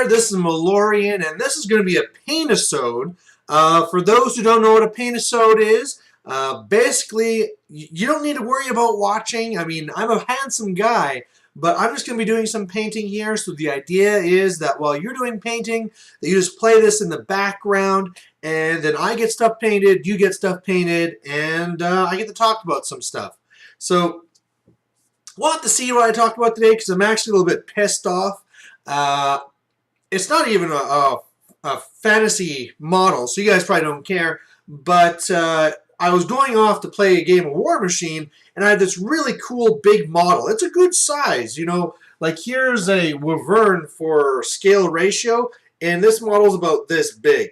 this is Malorian, and this is going to be a Paintisode. For those who don't know what a Paintisode is, basically, you don't need to worry about watching. I mean, I'm a handsome guy, but I'm just going to be doing some painting here. So the idea is that while you're doing painting, that you just play this in the background, and then I get stuff painted, you get stuff painted, and I get to talk about some stuff. So we'll have to see what I talk about today, because I'm actually a little bit pissed off. It's not even a fantasy model, so you guys probably don't care, but I was going off to play a game of War Machine, and I had this really cool big model. It's a good size, you know, like here's a Wyvern for scale ratio, and this model's about this big.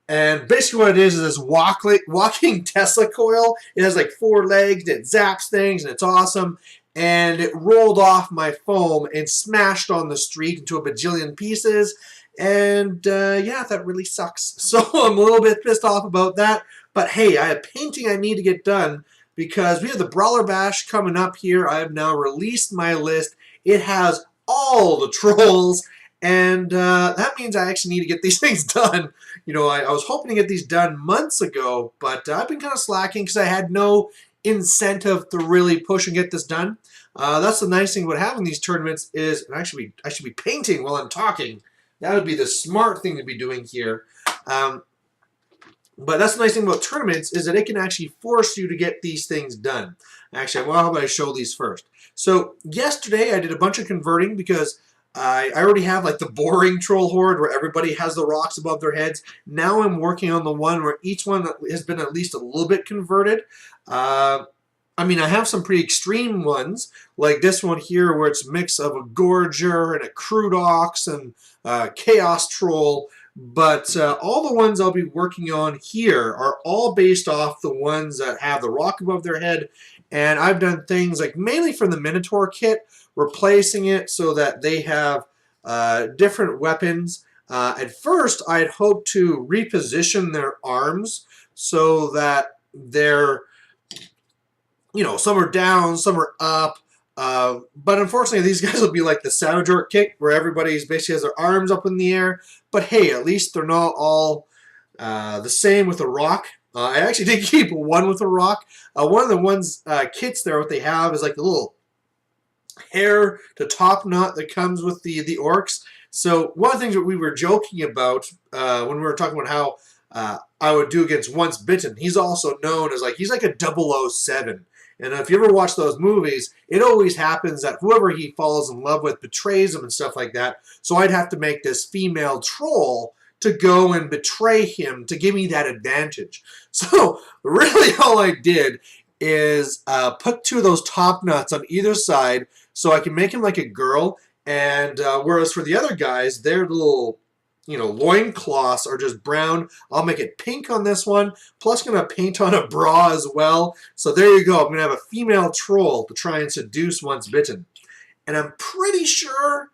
And basically what it is this walking Tesla coil. It has like 4 legs, it zaps things, and it's awesome. And it rolled off my foam and smashed on the street into a bajillion pieces. And yeah, that really sucks. So I'm a little bit pissed off about that. But hey, I have painting I need to get done because we have the Brawler Bash coming up here. I have now released my list. It has all the trolls. And that means I actually need to get these things done. You know, I was hoping to get these done months ago, but I've been kind of slacking because I had no incentive to really push and get this done. That's the nice thing about having these tournaments is, and I should be painting while I'm talking. That would be the smart thing to be doing here. But that's the nice thing about tournaments is that it can actually force you to get these things done. Actually, well, how about I show these first? So yesterday I did a bunch of converting because I already have like the boring troll horde where everybody has the rocks above their heads. Now I'm working on the one where each one has been at least a little bit converted. I mean, I have some pretty extreme ones, like this one here where it's a mix of a Gorger and a Crude Ox and Chaos Troll. But all the ones I'll be working on here are all based off the ones that have the rock above their head. And I've done things like mainly from the Minotaur kit, replacing it so that they have different weapons. At first, I had hoped to reposition their arms so that they're, you know, some are down, some are up. But unfortunately, these guys will be like the Savage Orc kick, where everybody's basically has their arms up in the air. But hey, at least they're not all the same with a rock. I actually did keep one with a rock. One of the ones kits there, what they have is like the little hair to top knot that comes with the orcs. So one of the things that we were joking about when we were talking about how I would do against Once Bitten, he's also known as like, he's like a 007. And if you ever watch those movies, it always happens that whoever he falls in love with betrays him and stuff like that. So I'd have to make this female troll to go and betray him to give me that advantage. So really all I did is put 2 of those top knots on either side so I can make him like a girl. And whereas for the other guys, their little, you know, loincloths are just brown. I'll make it pink on this one. Plus going to paint on a bra as well. So there you go. I'm going to have a female troll to try and seduce Once Bitten. And I'm pretty sure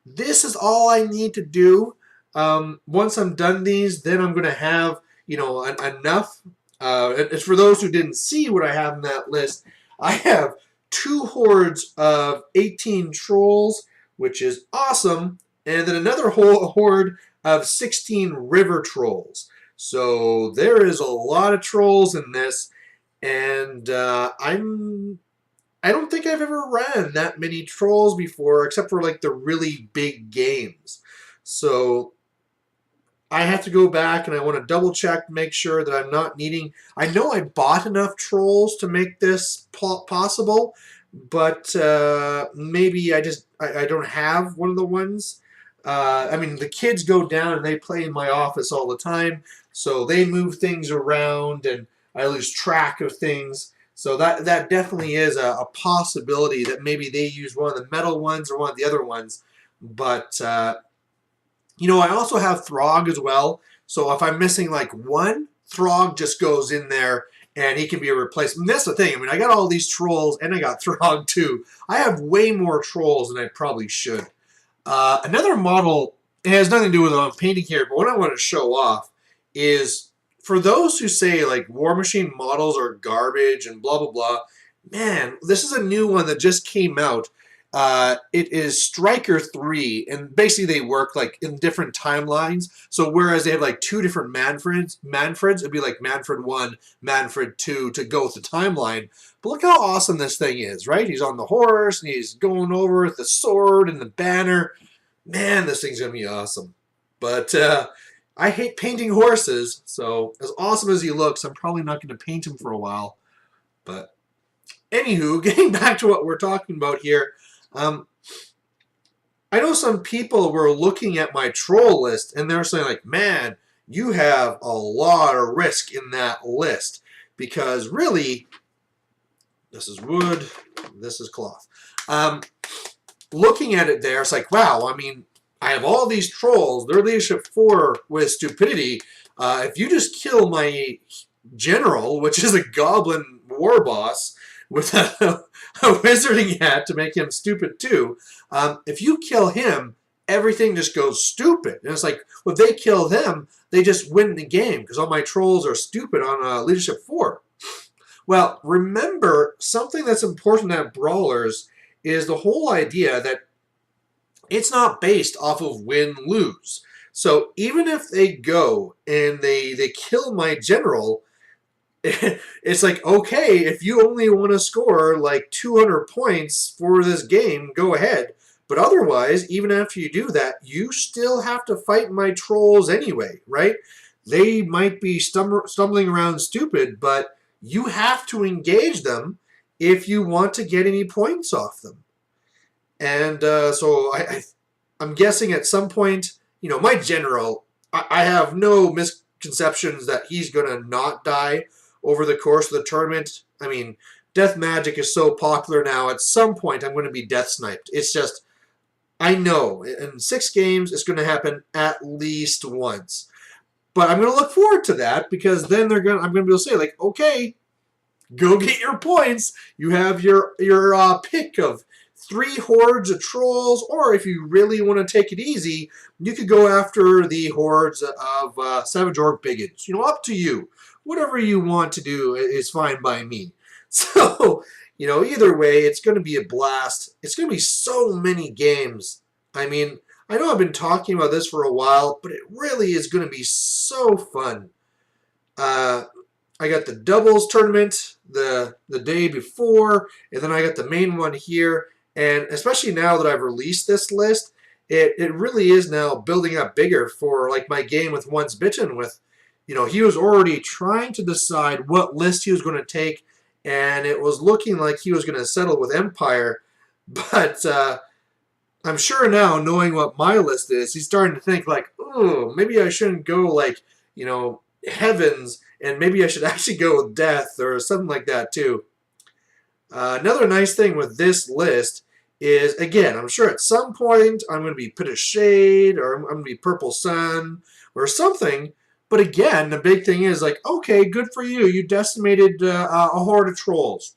this is all I need to do. Once I'm done these, then I'm going to have, you know, enough. It's for those who didn't see what I have in that list. I have 2 hordes of 18 trolls, which is awesome. And then another horde of 16 river trolls. So there is a lot of trolls in this, and I don't think I've ever ran that many trolls before, except for like the really big games. So I have to go back and I want to double check, make sure that I'm not needing. I know I bought enough trolls to make this possible, but maybe I don't have one of the ones. I mean, the kids go down and they play in my office all the time, so they move things around and I lose track of things. So that definitely is a possibility that maybe they use one of the metal ones or one of the other ones. But, you know, I also have Throg as well. So if I'm missing like one, Throg just goes in there and he can be a replacement. That's the thing. I mean, I got all these trolls and I got Throg too. I have way more trolls than I probably should. Another model, it has nothing to do with what I'm painting here, but what I want to show off is for those who say like War Machine models are garbage and blah, blah, blah, man, this is a new one that just came out. it is Striker 3, and basically they work like in different timelines. So whereas they have like two different Manfreds, it'd be like Manfred 1, Manfred 2 to go with the timeline. But look how awesome this thing is, right? He's on the horse, and he's going over with the sword and the banner. Man, this thing's going to be awesome. But I hate painting horses, so as awesome as he looks, I'm probably not going to paint him for a while. But anywho, getting back to what we're talking about here, I know some people were looking at my troll list, and they're saying like, man, you have a lot of risk in that list. Because really, this is wood, this is cloth. Looking at it there, it's like, wow, I mean, I have all these trolls, they're leadership 4 with stupidity. If you just kill my general, which is a goblin war boss, with a wizarding hat to make him stupid too, if you kill him, everything just goes stupid. And it's like, well, if they kill them, they just win the game because all my trolls are stupid on leadership 4. Well, remember, something that's important at Brawlers is the whole idea that it's not based off of win-lose. So even if they go and they kill my general, it's like, okay, if you only want to score like 200 points for this game, go ahead. But otherwise, even after you do that, you still have to fight my trolls anyway, right? They might be stumbling around stupid, but you have to engage them if you want to get any points off them. And so I'm guessing at some point, you know, my general, I have no misconceptions that he's going to not die over the course of the tournament. I mean, death magic is so popular now, at some point I'm going to be death sniped. It's just, I know, in 6 games it's going to happen at least once. But I'm going to look forward to that, because then I'm going to be able to say, like, okay, go get your points. You have your pick of 3 hordes of trolls, or if you really want to take it easy, you could go after the hordes of Savage Orc Bigots. You know, up to you. Whatever you want to do is fine by me. So, you know, either way, it's going to be a blast. It's going to be so many games. I mean, I know I've been talking about this for a while, but it really is going to be so fun. I got the doubles tournament the day before, and then I got the main one here. And especially now that I've released this list, it really is now building up bigger for like my game with Once Bitten with, you know, he was already trying to decide what list he was going to take, and it was looking like he was going to settle with Empire. But I'm sure now, knowing what my list is, he's starting to think like, oh, maybe I shouldn't go like, you know, Heavens, and maybe I should actually go with Death or something like that too. Another nice thing with this list is, again, I'm sure at some point I'm going to be Pit of Shade, or I'm going to be Purple Sun or something. But again, the big thing is like, okay, good for you. You decimated a horde of trolls.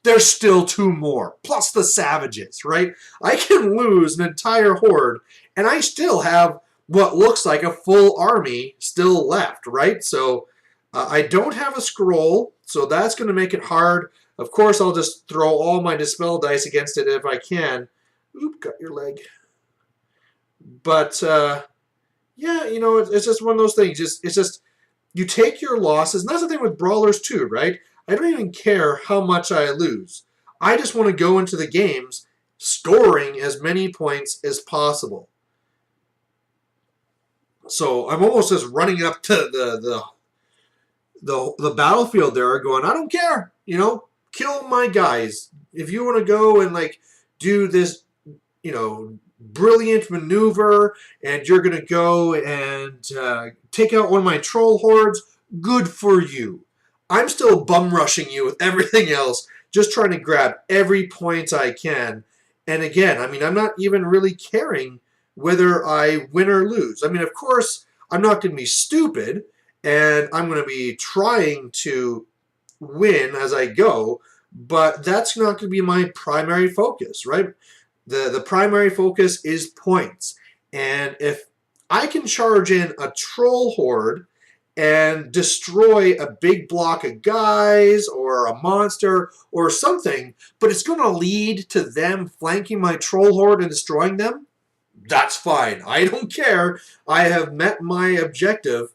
There's still 2 more, plus the savages, right? I can lose an entire horde, and I still have what looks like a full army still left, right? So I don't have a scroll, so that's going to make it hard. Of course, I'll just throw all my Dispel dice against it if I can. Oop, got your leg. But yeah, you know, it's just one of those things. It's just, you take your losses, and that's the thing with Brawlers too, right? I don't even care how much I lose. I just want to go into the games scoring as many points as possible. So I'm almost just running up to the battlefield there going, I don't care, you know, kill my guys. If you want to go and like do this, you know, brilliant maneuver, and you're going to go and take out one of my troll hordes, good for you. I'm still bum rushing you with everything else, just trying to grab every point I can. And again, I mean, I'm not even really caring whether I win or lose. I mean, of course, I'm not going to be stupid, and I'm going to be trying to win as I go, but that's not going to be my primary focus, right? The primary focus is points. And if I can charge in a troll horde and destroy a big block of guys or a monster or something, but it's going to lead to them flanking my troll horde and destroying them, that's fine. I don't care. I have met my objective,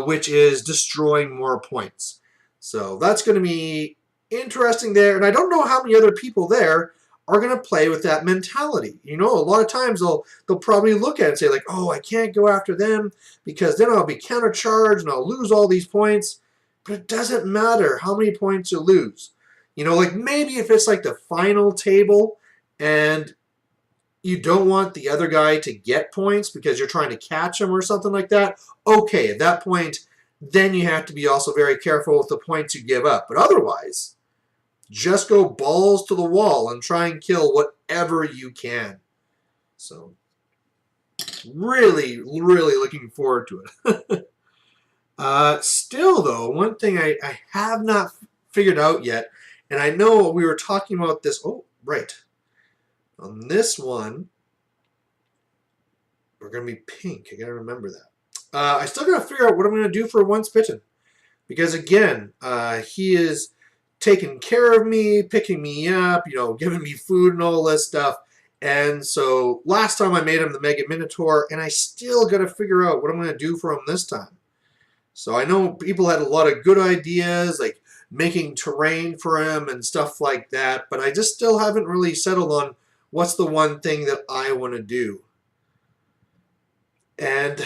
which is destroying more points. So that's going to be interesting there. And I don't know how many other people there are going to play with that mentality. You know, a lot of times they'll probably look at it and say like, oh, I can't go after them because then I'll be countercharged and I'll lose all these points. But it doesn't matter how many points you lose. You know, like maybe if it's like the final table and you don't want the other guy to get points because you're trying to catch him or something like that, okay, at that point, then you have to be also very careful with the points you give up. But otherwise, just go balls to the wall and try and kill whatever you can. So, really, really looking forward to it. Still, though, one thing I have not figured out yet, and I know we were talking about this. Oh, right. On this one, we're going to be pink. I got to remember that. I still got to figure out what I'm going to do for Once Bitten. Because, again, he is taking care of me, picking me up, you know, giving me food and all this stuff. And so last time I made him the Mega Minotaur, and I still got to figure out what I'm going to do for him this time. So I know people had a lot of good ideas, like making terrain for him and stuff like that. But I just still haven't really settled on what's the one thing that I want to do. And,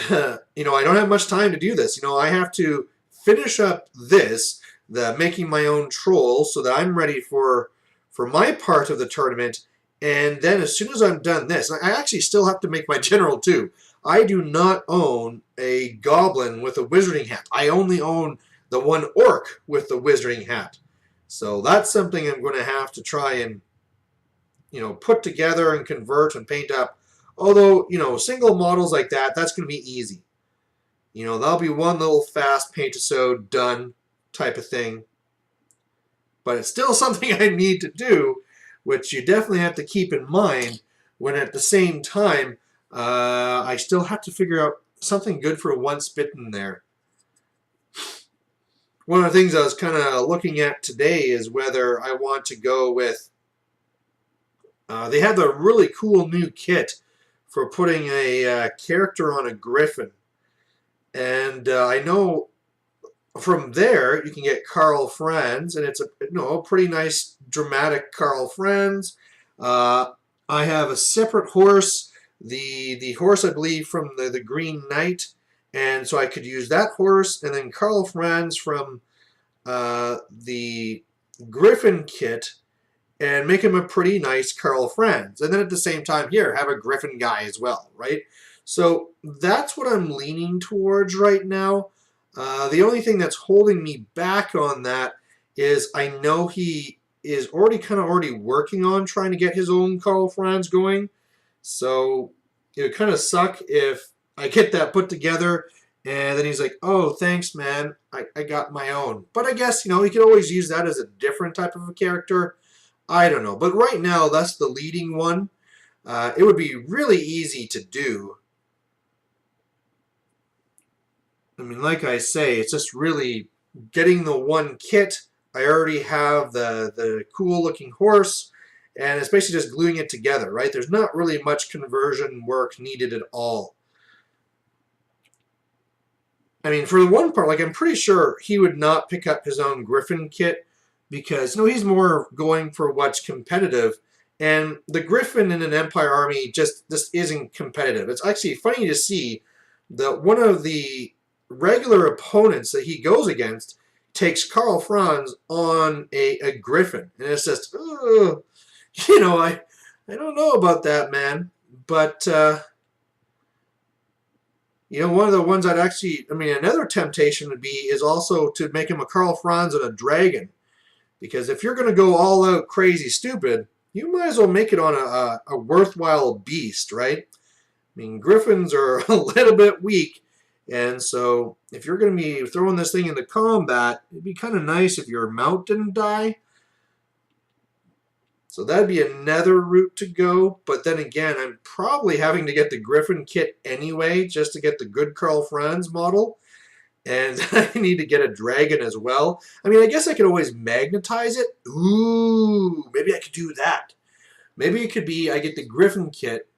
you know, I don't have much time to do this. You know, I have to finish up this, the making my own troll, so that I'm ready for my part of the tournament. And then as soon as I'm done this, I actually still have to make my general too. I do not own a goblin with a wizarding hat. I only own the one orc with the wizarding hat. So that's something I'm going to have to try and, you know, put together and convert and paint up. Although, you know, single models like that, that's going to be easy. You know, that'll be one little fast Paintisode done type of thing. But it's still something I need to do, which you definitely have to keep in mind when at the same time, I still have to figure out something good for Once Bitten there. One of the things I was kind of looking at today is whether I want to go with, they have a really cool new kit for putting a character on a griffin. And I know from there you can get Carl Franz, and it's a, you know, a pretty nice dramatic Carl Franz. I have a separate horse, the horse I believe from the Green Knight, and so I could use that horse, and then Carl Franz from the Griffin kit, and make him a pretty nice Carl Franz. And then at the same time here, have a Griffin guy as well, right? So that's what I'm leaning towards right now. The only thing that's holding me back on that is I know he is already working on trying to get his own Carl Franz going. So it would kind of suck if I get that put together and then he's like, oh, thanks, man. I got my own. But I guess, you know, he could always use that as a different type of a character. I don't know. But right now, that's the leading one. It would be really easy to do. I mean, like I say, it's just really getting the one kit. I already have the cool-looking horse, and it's basically just gluing it together, right? There's not really much conversion work needed at all. I mean, for the one part, like, I'm pretty sure he would not pick up his own Griffin kit because, you know, he's more going for what's competitive, and the Griffin in an Empire army just isn't competitive. It's actually funny to see that one of the regular opponents that he goes against takes Carl Franz on a Griffin. And it's just, you know, I don't know about that, man. But, you know, one of the ones I'd actually, I mean, another temptation would be is also to make him a Carl Franz and a dragon. Because if you're going to go all out crazy stupid, you might as well make it on a worthwhile beast, right? I mean, Griffins are a little bit weak. And so if you're going to be throwing this thing into combat, it'd be kind of nice if your mount didn't die. So that'd be another route to go. But then again, I'm probably having to get the Griffin kit anyway just to get the good Carl Franz model. And I need to get a dragon as well. I mean, I guess I could always magnetize it. Ooh, maybe I could do that. Maybe it could be I get the Griffin kit,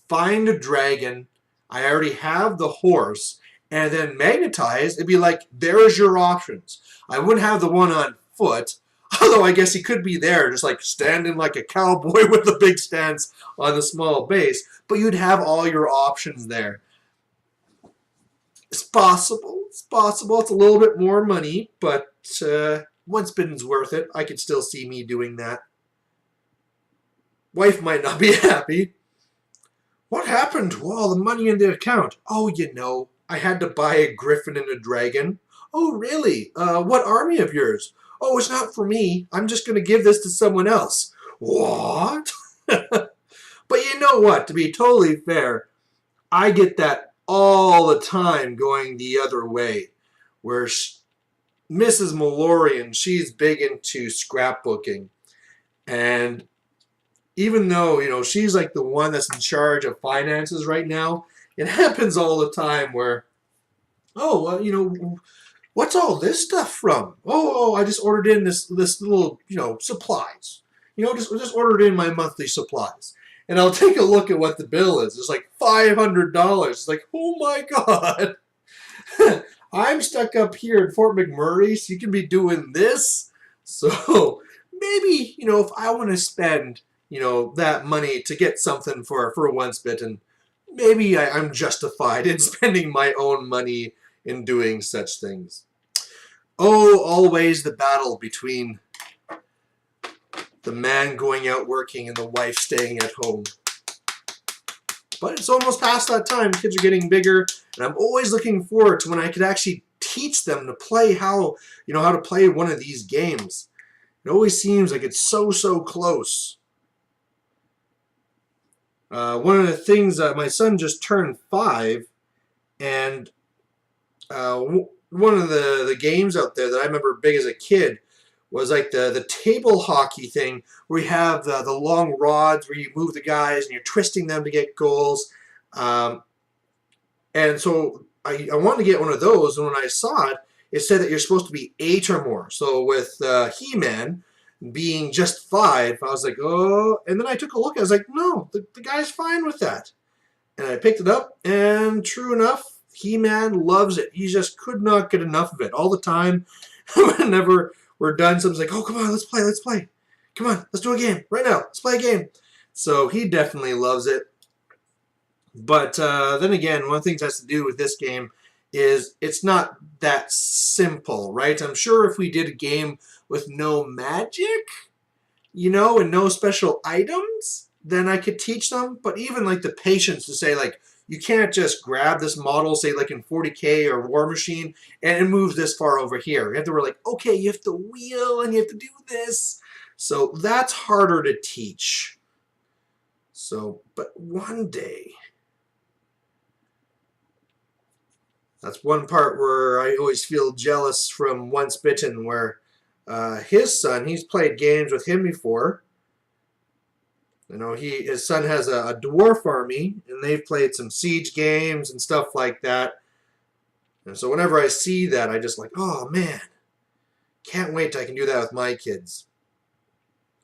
find a dragon, I already have the horse, and then magnetize. It'd be like, there's your options. I wouldn't have the one on foot, although I guess he could be there, just like standing like a cowboy with a big stance on the small base, but you'd have all your options there. It's possible. It's possible. It's a little bit more money, but once bidden's worth it. I could still see me doing that. Wife might not be happy. What happened to all the money in the account? Oh, you know, I had to buy a griffin and a dragon. Oh, really? What army of yours? Oh, it's not for me. I'm just going to give this to someone else. What? But you know what? To be totally fair, I get that all the time going the other way, where Mrs. Malorian, she's big into scrapbooking, and even though, you know, she's like the one that's in charge of finances right now, it happens all the time where, oh, you know, what's all this stuff from? Oh, I just ordered in this little, you know, supplies. You know, just ordered in my monthly supplies. And I'll take a look at what the bill is. It's like $500. It's like, oh my God. I'm stuck up here in Fort McMurray, so you can be doing this. So maybe, you know, if I want to spend, you know, that money to get something for Once Bitten, maybe I'm justified in spending my own money in doing such things. Oh, always the battle between the man going out working and the wife staying at home. But it's almost past that time. Kids are getting bigger, and I'm always looking forward to when I could actually teach them to play how to play one of these games. It always seems like it's so close. One of the things, my son just turned 5, and one of the games out there that I remember big as a kid was like the table hockey thing, where you have the long rods where you move the guys and you're twisting them to get goals. And so I wanted to get one of those, and when I saw it, it said that you're supposed to be 8 or more. So with He-Man being just 5, I was like, oh. And then I took a look, I was like, no, the guy's fine with that. And I picked it up, and true enough, He-Man loves it. He just could not get enough of it all the time. Whenever we're done, someone's like, oh, come on, let's play. Come on, let's do a game right now. Let's play a game. So he definitely loves it. But then again, one of the things that has to do with this game is it's not that simple, right? I'm sure if we did a game with no magic, you know, and no special items, then I could teach them. But even like the patience to say, like, you can't just grab this model, say like in 40K or War Machine, and it moves this far over here. You have to be like, okay, you have to wheel and you have to do this. So that's harder to teach. So, but one day, that's one part where I always feel jealous from Once Bitten, where his son, he's played games with him before. You know, his son has a dwarf army, and they've played some siege games and stuff like that. And so whenever I see that, I just like, oh man, can't wait till I can do that with my kids.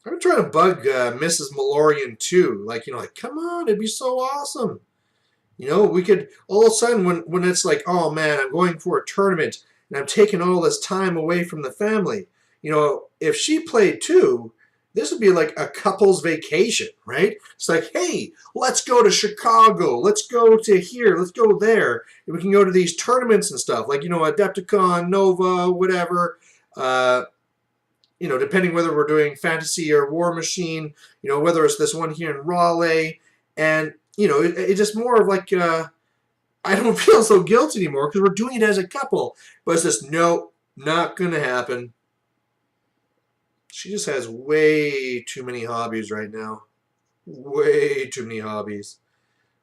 I've been trying to bug Mrs. Malorian too. Like, you know, like, come on, it'd be so awesome. You know, we could, all of a sudden, when it's like, oh man, I'm going for a tournament, and I'm taking all this time away from the family. You know, if she played too, this would be like a couple's vacation, right? It's like, hey, let's go to Chicago. Let's go to here. Let's go there. And we can go to these tournaments and stuff, like, you know, Adepticon, Nova, whatever. You know, depending whether we're doing Fantasy or War Machine, you know, whether it's this one here in Raleigh. And, you know, it's just more of like, I don't feel so guilty anymore because we're doing it as a couple. But it's just, no, not going to happen. She just has way too many hobbies right now. Way too many hobbies.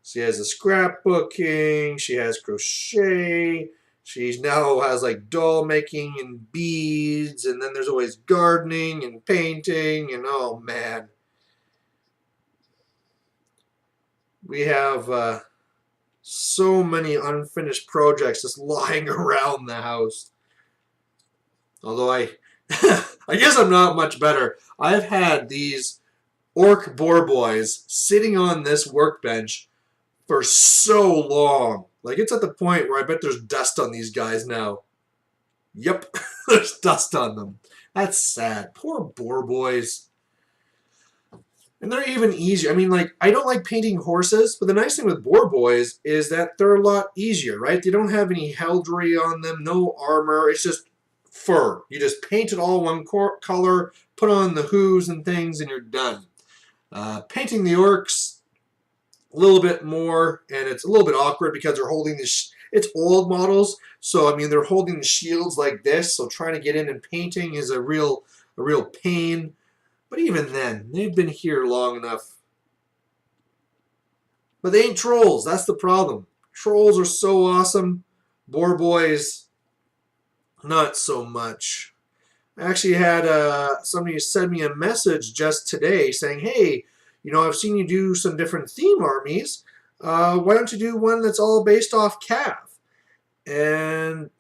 She has the scrapbooking. She has crochet. She now has like doll making and beads. And then there's always gardening and painting. And oh man. We have So many unfinished projects just lying around the house. Although I guess I'm not much better. I've had these orc boar boys sitting on this workbench for so long. Like, it's at the point where I bet there's dust on these guys now. Yep, there's dust on them. That's sad. Poor boar boys. And they're even easier. I mean, like, I don't like painting horses, but the nice thing with boar boys is that they're a lot easier, right? They don't have any heraldry on them, no armor. It's just fur. You just paint it all one color, put on the hooves and things, and you're done. Painting the orcs, a little bit more, and it's a little bit awkward because they're holding this. It's old models, so I mean they're holding the shields like this. So trying to get in and painting is a real pain. But even then, they've been here long enough. But they ain't trolls. That's the problem. Trolls are so awesome. Boar boys, not so much. I actually had somebody send me a message just today saying, hey, you know, I've seen you do some different theme armies. Why don't you do one that's all based off Cav? And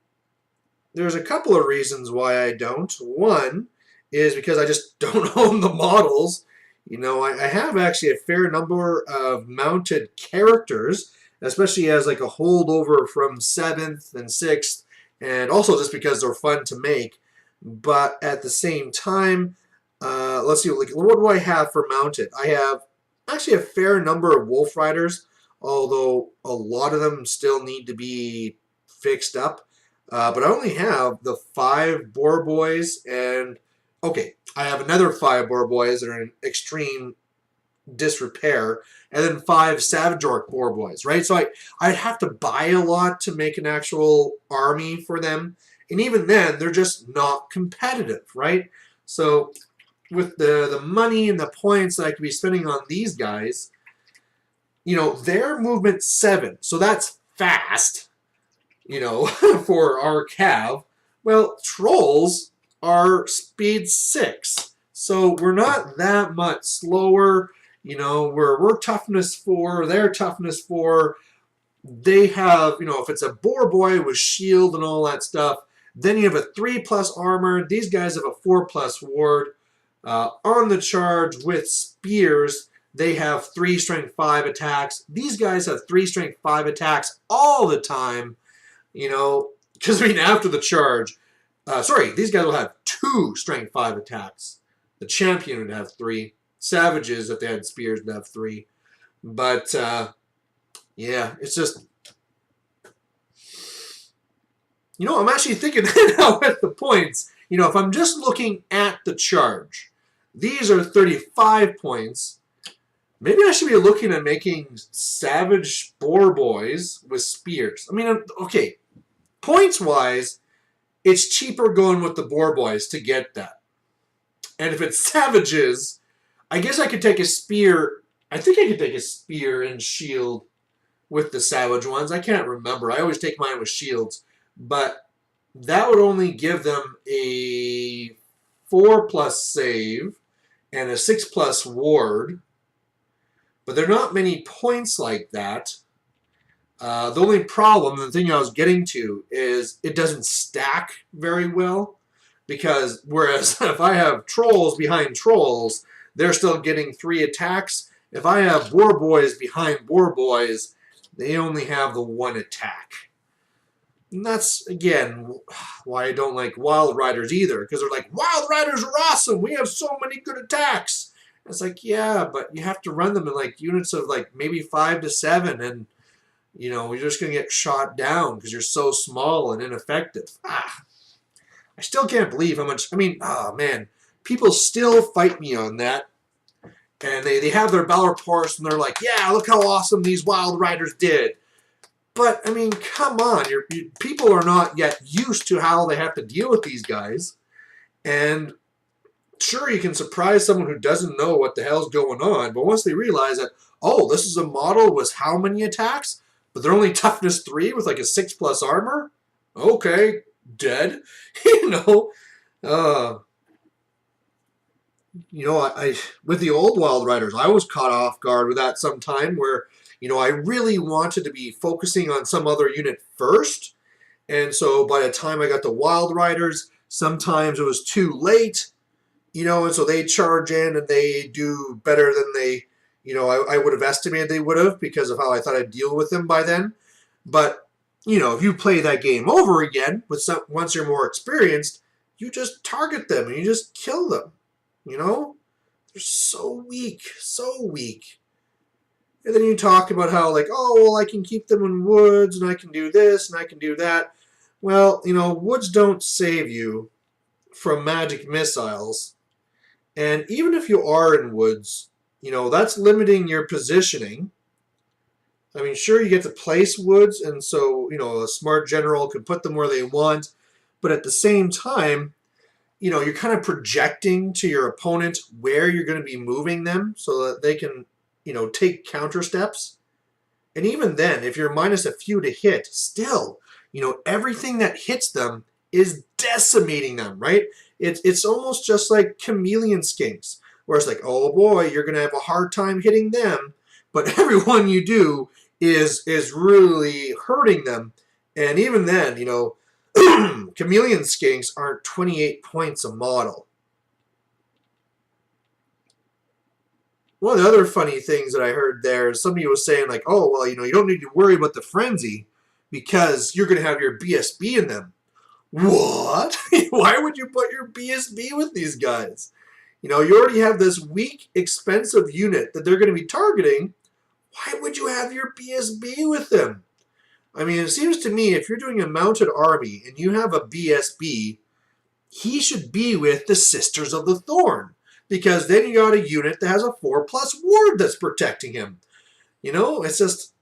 there's a couple of reasons why I don't. One is because I just don't own the models. You know, I have actually a fair number of mounted characters, especially as like a holdover from 7th and 6th, and also just because they're fun to make. But at the same time, let's see, like, what do I have for mounted? I have actually a fair number of Wolf Riders, although a lot of them still need to be fixed up. But I only have the 5 Boar Boys, and okay, I have another 5 Boar Boys that are in extreme disrepair, and then 5 Savage Orc Boar Boys, right? So I'd have to buy a lot to make an actual army for them. And even then, they're just not competitive, right? So with the money and the points that I could be spending on these guys, you know, their movement 7, so that's fast, you know, for our Cav. Well, Trolls are speed 6, so we're not that much slower. You know, we're toughness 4, they're toughness 4. They have, you know, if it's a Boar Boy with shield and all that stuff, then you have a 3+ armor. These guys have a 4+ ward. On the charge with spears, they have 3 strength 5 attacks. These guys have 3 strength 5 attacks all the time. You know, because I mean, after the charge, these guys will have 2 strength 5 attacks. The champion would have 3. Savages, if they had spears, would have 3. But yeah, it's just, you know, I'm actually thinking now with the points, you know, if I'm just looking at the charge, these are 35 points. Maybe I should be looking at making Savage Boar Boys with spears. I mean, okay, points-wise, it's cheaper going with the Boar Boys to get that. And if it's Savages, I guess I could take a spear. I think I could take a spear and shield with the Savage ones. I can't remember. I always take mine with shields. But that would only give them a 4+ save and a 6+ ward. But there are not many points like that. The only problem, the thing I was getting to, is it doesn't stack very well. Because whereas if I have Trolls behind Trolls, they're still getting 3 attacks. If I have Boar Boys behind Boar Boys, they only have the 1 attack. And that's, again, why I don't like Wild Riders either. Because they're like, Wild Riders are awesome! We have so many good attacks! And it's like, yeah, but you have to run them in like units of like maybe 5 to 7. And, you know, you're just going to get shot down because you're so small and ineffective. I still can't believe how much, I mean, oh man, people still fight me on that. And they have their battle reports and they're like, yeah, look how awesome these Wild Riders did. But, I mean, come on. People are not yet used to how they have to deal with these guys. And sure, you can surprise someone who doesn't know what the hell's going on. But once they realize that, oh, this is a model with how many attacks? But they're only toughness 3 with like a 6+ armor? Okay, dead. You know, I with the old Wild Riders, I was caught off guard with that sometime where, You know, I really wanted to be focusing on some other unit first, and so by the time I got the Wild Riders, sometimes it was too late, you know, and so they charge in and they do better than they, you know, I would have estimated they would have because of how I thought I'd deal with them by then. But, you know, if you play that game over again with once you're more experienced, you just target them and you just kill them, you know? They're so weak, so weak. And then you talk about how, like, oh, well, I can keep them in woods, and I can do this, and I can do that. Well, you know, woods don't save you from magic missiles. And even if you are in woods, you know, that's limiting your positioning. I mean, sure, you get to place woods, and so, you know, a smart general can put them where they want. But at the same time, you know, you're kind of projecting to your opponent where you're going to be moving them so that they can, you know, take counter steps. And even then, if you're minus a few to hit, still, you know, everything that hits them is decimating them, right? It's almost just like chameleon skinks, where it's like, oh boy, you're going to have a hard time hitting them, but everyone you do is really hurting them. And even then, you know, chameleon skinks aren't 28 points a model. One of the other funny things that I heard there is somebody was saying, like, oh, well, you know, you don't need to worry about the frenzy because you're going to have your BSB in them. What? Why would you put your BSB with these guys? You know, you already have this weak, expensive unit that they're going to be targeting. Why would you have your BSB with them? I mean, it seems to me if you're doing a mounted army and you have a BSB, he should be with the Sisters of the Thorn, because then you got a unit that has a 4+ ward that's protecting him. You know, it's just...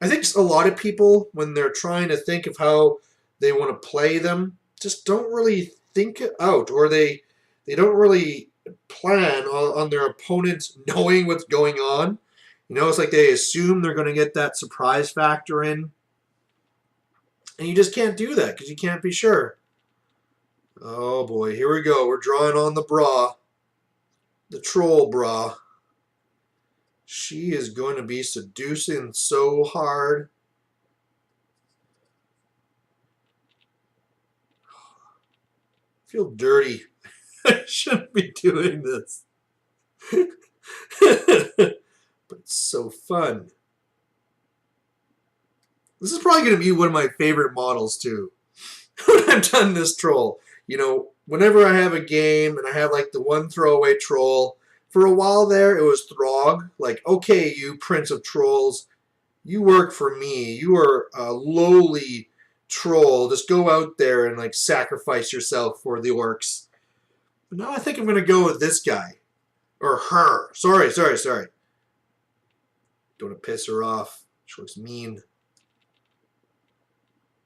I think a lot of people, when they're trying to think of how they want to play them, just don't really think it out, or they don't really plan on their opponents knowing what's going on. You know, it's like they assume they're going to get that surprise factor in. And you just can't do that because you can't be sure. Oh boy, here we go. We're drawing on the bra. The troll bra. She is going to be seducing so hard. I feel dirty. I shouldn't be doing this. But it's so fun. This is probably going to be one of my favorite models too. When I've done this troll. You know, whenever I have a game and I have like the one throwaway troll, for a while there it was Throg. Like, okay, you Prince of Trolls, you work for me. You are a lowly troll. Just go out there and like sacrifice yourself for the orcs. But now I think I'm going to go with this guy. Or her. Sorry. Don't want to piss her off. She looks mean.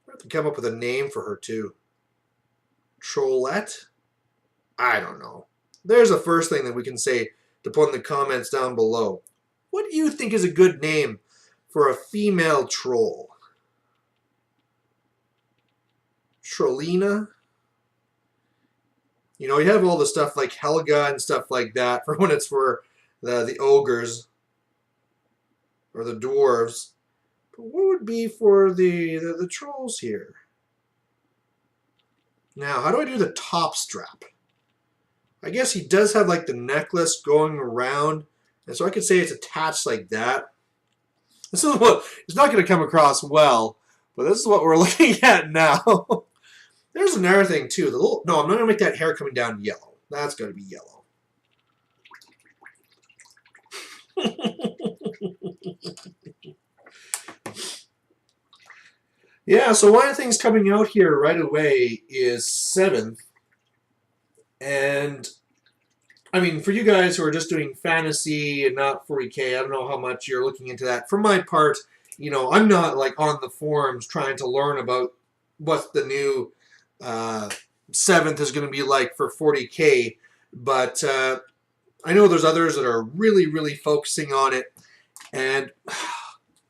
I have to come up with a name for her too. Trollette? I don't know. There's the first thing that we can say to put in the comments down below. What do you think is a good name for a female troll? Trollina? You know, you have all the stuff like Helga and stuff like that for when it's for the ogres or the dwarves. But what would be for the trolls here? Now, how do I do the top strap? I guess he does have like the necklace going around, and so I could say it's attached like that. This is what, it's not going to come across well, but this is what we're looking at now. There's another thing too. No, I'm not going to make that hair coming down yellow. That's going to be yellow. Yeah, so one of the things coming out here right away is 7th. And, I mean, for you guys who are just doing fantasy and not 40K, I don't know how much you're looking into that. For my part, you know, I'm not, like, on the forums trying to learn about what the new 7th is going to be like for 40K. But I know there's others that are really, really focusing on it. And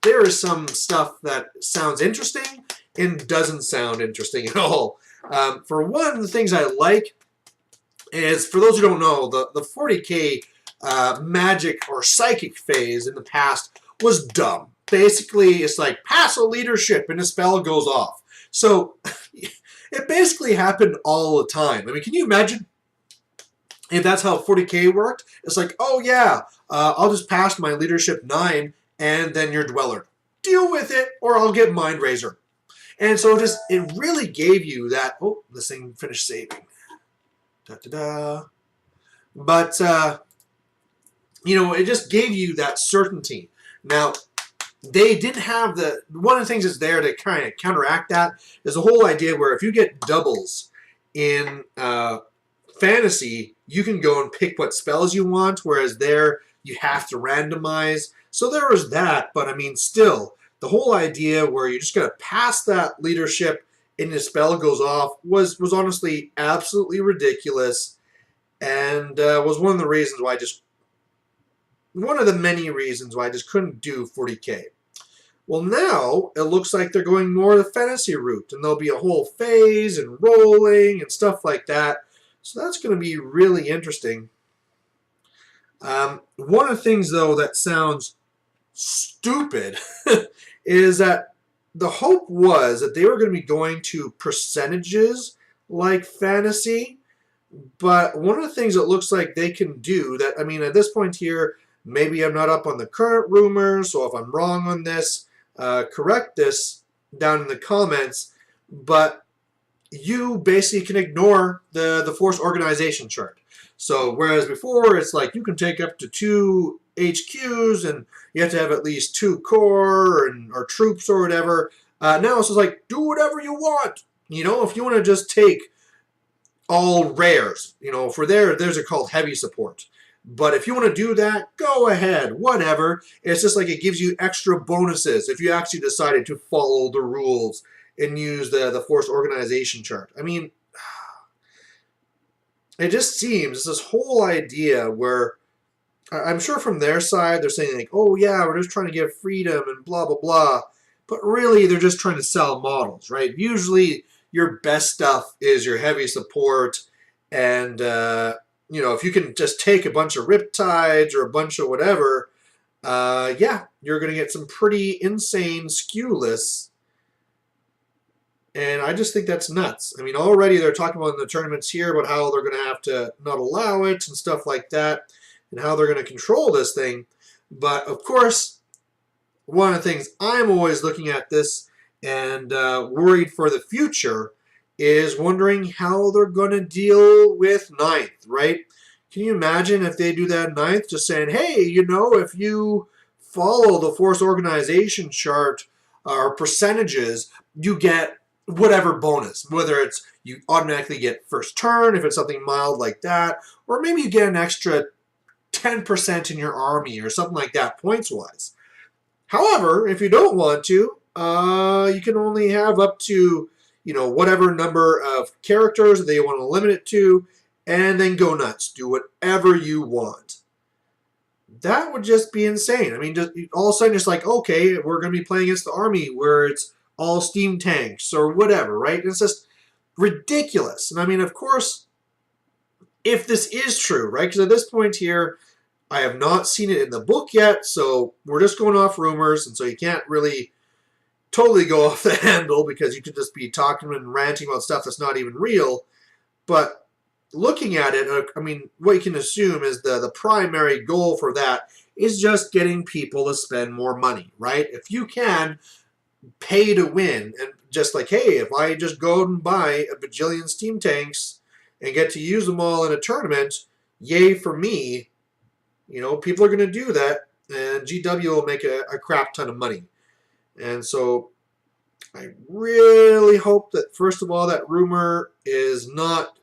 there is some stuff that sounds interesting and doesn't sound interesting at all. For one, the things I like is, for those who don't know, the 40K magic or psychic phase in the past was dumb. Basically, it's like pass a leadership and a spell goes off. So it basically happened all the time. I mean, can you imagine if that's how 40k worked? It's like, oh yeah, I'll just pass my leadership 9 and then your dweller. Deal with it or I'll get Mind Razor. And so it really gave you that, oh, this thing finished saving. Da-da-da. But, it just gave you that certainty. Now, they didn't have one of the things that's there to kind of counteract that is the whole idea where if you get doubles in fantasy, you can go and pick what spells you want, whereas there you have to randomize. So there was that, but I mean, still, the whole idea where you're just going to pass that leadership and the spell goes off was honestly absolutely ridiculous, and was one of the reasons why one of the many reasons why I just couldn't do 40k. Well, now it looks like they're going more the fantasy route, and there'll be a whole phase and rolling and stuff like that. So that's going to be really interesting. One of the things, though, that sounds stupid is that the hope was that they were going to be going to percentages like fantasy, but one of the things it looks like they can do that, I mean, at this point here, maybe I'm not up on the current rumors, so if I'm wrong on this, correct this down in the comments, but you basically can ignore the force organization chart. So whereas before it's like you can take up to 2 HQs and you have to have at least 2 core or troops or whatever, now it's just like do whatever you want. If you want to just take all rares, for theirs are called heavy support. But if you want to do that, go ahead, whatever. It's just like it gives you extra bonuses if you actually decided to follow the rules and use the force organization chart. I mean, it just seems this whole idea where I'm sure from their side they're saying like, oh yeah, we're just trying to give freedom and blah, blah, blah. But really they're just trying to sell models, right? Usually your best stuff is your heavy support and, if you can just take a bunch of Riptides or a bunch of whatever, yeah, you're going to get some pretty insane SKU lists. And I just think that's nuts. I mean, already they're talking about in the tournaments here about how they're going to have to not allow it and stuff like that and how they're going to control this thing. But, of course, one of the things I'm always looking at this and worried for the future is wondering how they're going to deal with 9th, right? Can you imagine if they do that 9th, just saying, hey, if you follow the force organization chart or percentages, you get whatever bonus, whether it's you automatically get first turn, if it's something mild like that, or maybe you get an extra 10% in your army or something like that points-wise. However, if you don't want to, you can only have up to whatever number of characters that you want to limit it to, and then go nuts. Do whatever you want. That would just be insane. I mean, just all of a sudden, it's like, okay, we're going to be playing against the army where it's all steam tanks or whatever, right? It's just ridiculous. And I mean, of course, if this is true, right? Because at this point here, I have not seen it in the book yet, so we're just going off rumors, and so you can't really totally go off the handle because you could just be talking and ranting about stuff that's not even real. But looking at it, I mean, what you can assume is the primary goal for that is just getting people to spend more money, right? If you can pay to win, and just like, hey, if I just go and buy a bajillion steam tanks and get to use them all in a tournament, yay for me. People are going to do that, and GW will make a crap ton of money. And so I really hope that, first of all, that rumor is not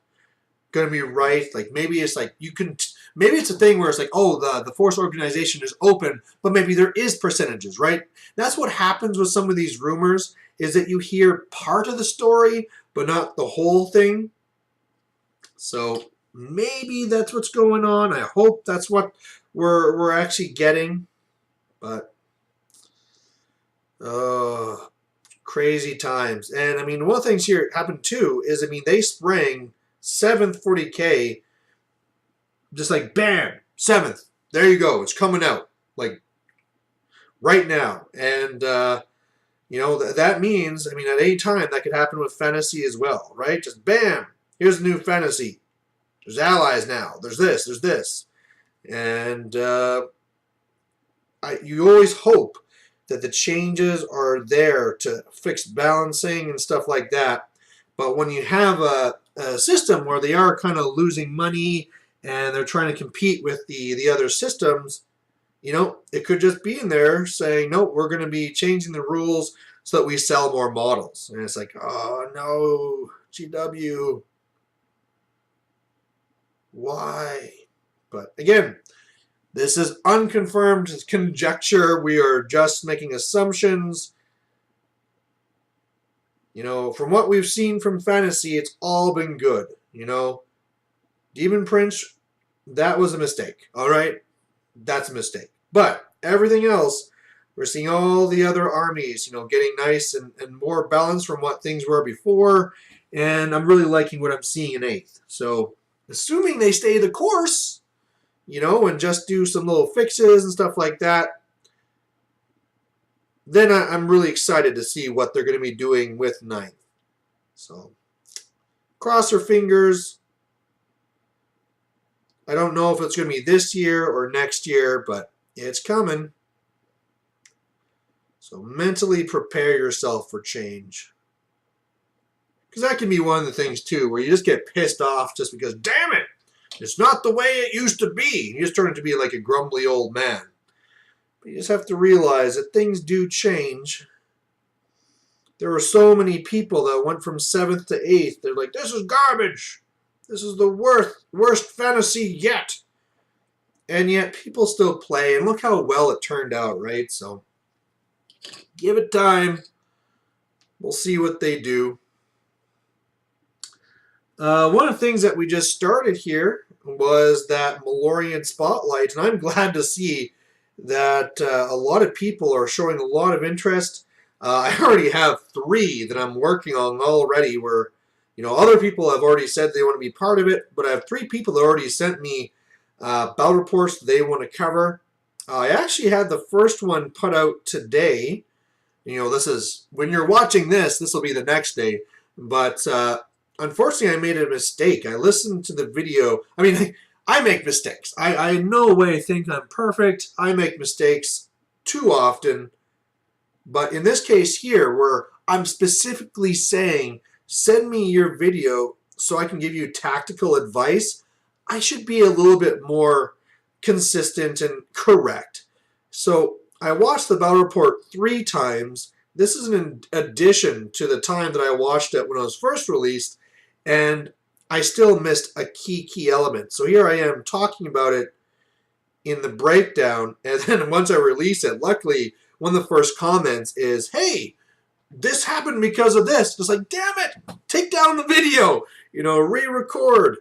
going to be right. Like maybe it's like maybe it's a thing where it's like, oh, the force organization is open, but maybe there is percentages, right? That's what happens with some of these rumors, is that you hear part of the story, but not the whole thing. So maybe that's what's going on. I hope that's what we're actually getting. But crazy times. And I mean, one of the things here happened too is, I mean, they sprang 7th 40k just like bam, 7th. There you go. It's coming out like right now. And, you know, that means, I mean, at any time that could happen with fantasy as well, right? Just bam, here's a new fantasy. There's allies now. There's this, there's this. And you always hope that the changes are there to fix balancing and stuff like that. But when you have a system where they are kind of losing money and they're trying to compete with the other systems, you know, it could just be in there saying, no, we're going to be changing the rules so that we sell more models. And it's like, oh, no, GW. Why? But again, this is unconfirmed. It's conjecture. We are just making assumptions. You know, from what we've seen from fantasy, it's all been good. You know, Demon Prince, that was a mistake. All right? That's a mistake. But everything else, we're seeing all the other armies, you know, getting nice and more balanced from what things were before. And I'm really liking what I'm seeing in 8th. So, assuming they stay the course, you know, and just do some little fixes and stuff like that, then I'm really excited to see what they're going to be doing with 9th. So, cross our fingers. I don't know if it's going to be this year or next year, but it's coming. So, mentally prepare yourself for change. Because that can be one of the things, too, where you just get pissed off just because, damn it, it's not the way it used to be. You just turn into be like a grumbly old man. But you just have to realize that things do change. There were so many people that went from 7th to 8th. They're like, this is garbage. This is the worst fantasy yet. And yet people still play. And look how well it turned out, right? So give it time. We'll see what they do. One of the things that we just started here was that Malorian Spotlight, and I'm glad to see that a lot of people are showing a lot of interest. I already have 3 that I'm working on already where, you know, other people have already said they want to be part of it, but I have 3 people that already sent me battle reports they want to cover. I actually had the first one put out today. You know, this is, when you're watching this, this will be the next day, but unfortunately, I made a mistake. I listened to the video. I mean, I make mistakes. I in no way think I'm perfect. I make mistakes too often. But in this case here, where I'm specifically saying, send me your video so I can give you tactical advice, I should be a little bit more consistent and correct. So I watched the battle report 3 times. This is an addition to the time that I watched it when it was first released. And I still missed a key element. So here I am talking about it in the breakdown. And then once I release it, luckily, one of the first comments is, hey, this happened because of this. It's like, damn it, take down the video. You know, re-record.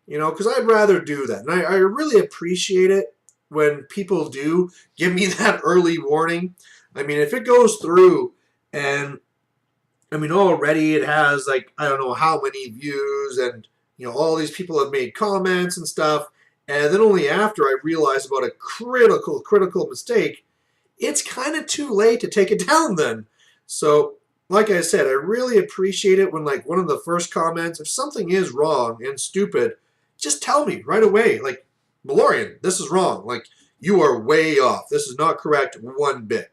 You know, because I'd rather do that. And I really appreciate it when people do give me that early warning. I mean, if it goes through and I mean, already it has, like, I don't know how many views, and, you know, all these people have made comments and stuff, and then only after I realized about a critical mistake, it's kind of too late to take it down then. So, like I said, I really appreciate it when, like, one of the first comments, if something is wrong and stupid, just tell me right away, like, Malorian, this is wrong. Like, you are way off. This is not correct one bit.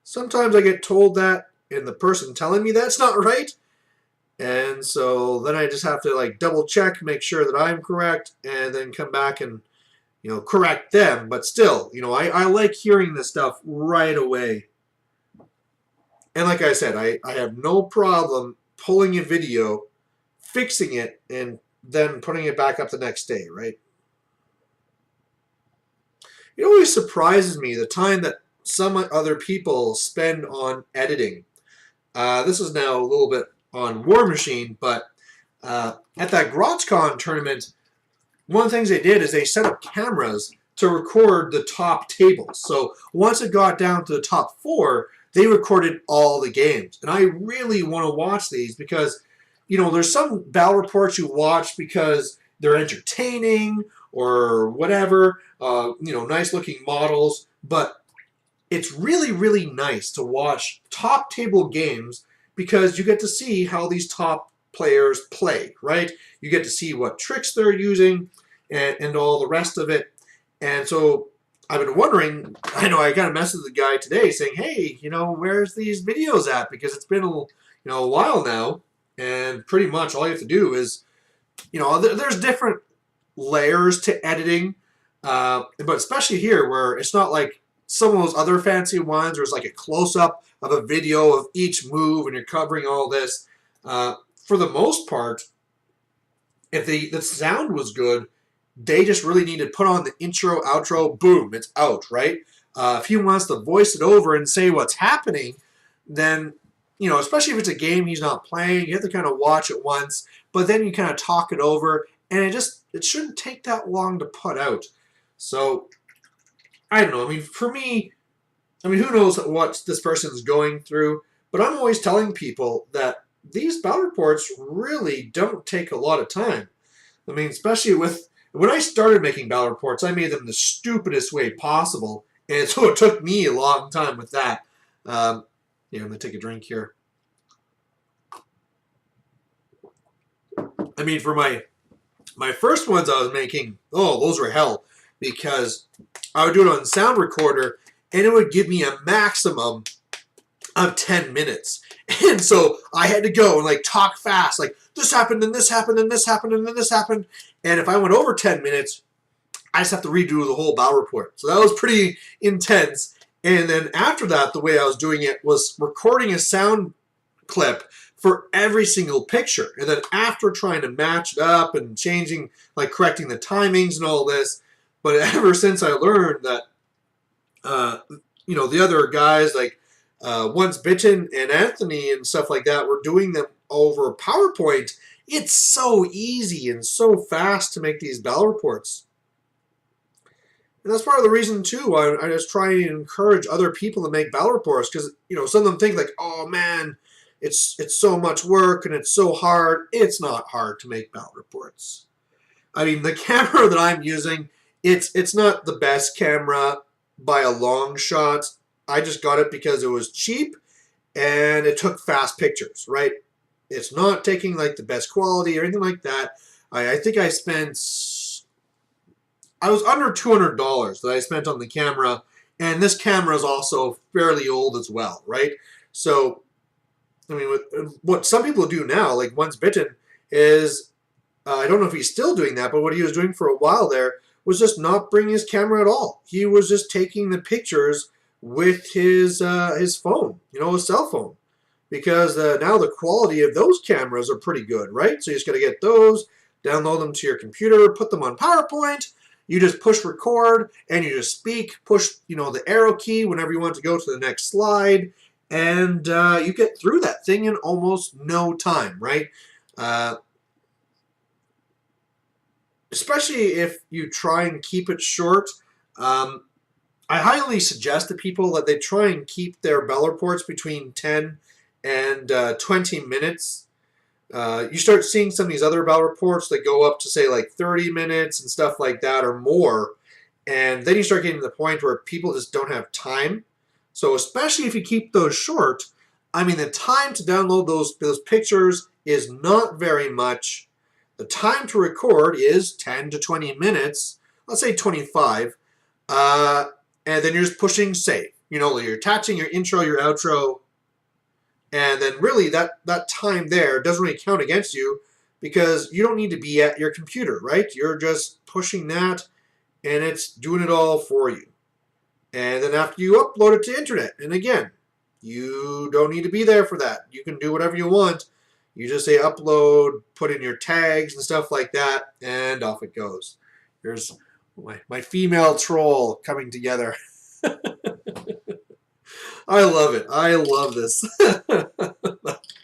Sometimes I get told that, and the person telling me that's not right. And so then I just have to, like, double check, make sure that I'm correct, and then come back and, you know, correct them. But still, you know, I like hearing this stuff right away. And like I said, I have no problem pulling a video, fixing it, and then putting it back up the next day, right? It always surprises me the time that some other people spend on editing. This is now a little bit on War Machine, but at that GrotzCon tournament, one of the things they did is they set up cameras to record the top tables. So once it got down to the top 4, they recorded all the games. And I really want to watch these because, there's some battle reports you watch because they're entertaining or whatever, nice looking models, but it's really, really nice to watch top table games because you get to see how these top players play, right? You get to see what tricks they're using and all the rest of it. And so I've been wondering, I know I got a message the guy today saying, hey, where's these videos at? Because it's been a while now, and pretty much all you have to do is, there's different layers to editing, but especially here where it's not like some of those other fancy ones where it's like a close-up of a video of each move and you're covering all this. For the most part, if the sound was good, they just really need to put on the intro, outro, boom, it's out, right? If he wants to voice it over and say what's happening, then, especially if it's a game he's not playing, you have to kind of watch it once, but then you kind of talk it over, and it shouldn't take that long to put out. So, I don't know. I mean, for me, who knows what this person's going through, but I'm always telling people that these battle reports really don't take a lot of time. I mean, especially when I started making battle reports, I made them the stupidest way possible, and so it took me a long time with that. I'm going to take a drink here. I mean, for my first ones I was making, those were hell, because I would do it on sound recorder, and it would give me a maximum of 10 minutes. And so I had to go and talk fast, like this happened, and this happened, and this happened, and then this happened. And if I went over 10 minutes, I just have to redo the whole battle report. So that was pretty intense. And then after that, the way I was doing it was recording a sound clip for every single picture. And then after trying to match it up and changing, correcting the timings and all this. But ever since I learned that, the other guys Once Bitten and Anthony and stuff like that were doing them over PowerPoint, it's so easy and so fast to make these battle reports. And that's part of the reason, too, I just try and encourage other people to make battle reports because, some of them think oh, man, it's so much work and it's so hard. It's not hard to make battle reports. I mean, the camera that I'm using, it's not the best camera by a long shot. I just got it because it was cheap and it took fast pictures, right? It's not taking the best quality or anything like that. I think I was under $200 that I spent on the camera, and this camera is also fairly old as well, right? So, I mean, what some people do now, like Once Bitten, is, I don't know if he's still doing that, but what he was doing for a while there was just not bringing his camera at all. He was just taking the pictures with his phone, his cell phone. Because now the quality of those cameras are pretty good, right? So you just got to get those, download them to your computer, put them on PowerPoint. You just push record and you just speak, push, the arrow key whenever you want to go to the next slide, and you get through that thing in almost no time, right? Especially if you try and keep it short. I highly suggest to people that they try and keep their battle reports between 10 and 20 minutes. You start seeing some of these other battle reports that go up to, say, 30 minutes and stuff like that or more. And then you start getting to the point where people just don't have time. So especially if you keep those short, I mean, the time to download those pictures is not very much. The time to record is 10 to 20 minutes. Let's say 25. And then you're just pushing save. You're attaching your intro, your outro. And then really that time there doesn't really count against you because you don't need to be at your computer, right? You're just pushing that and it's doing it all for you. And then after you upload it to internet, and again, you don't need to be there for that. You can do whatever you want. You just say upload, put in your tags and stuff like that, and off it goes. Here's my female troll coming together. I love it. I love this.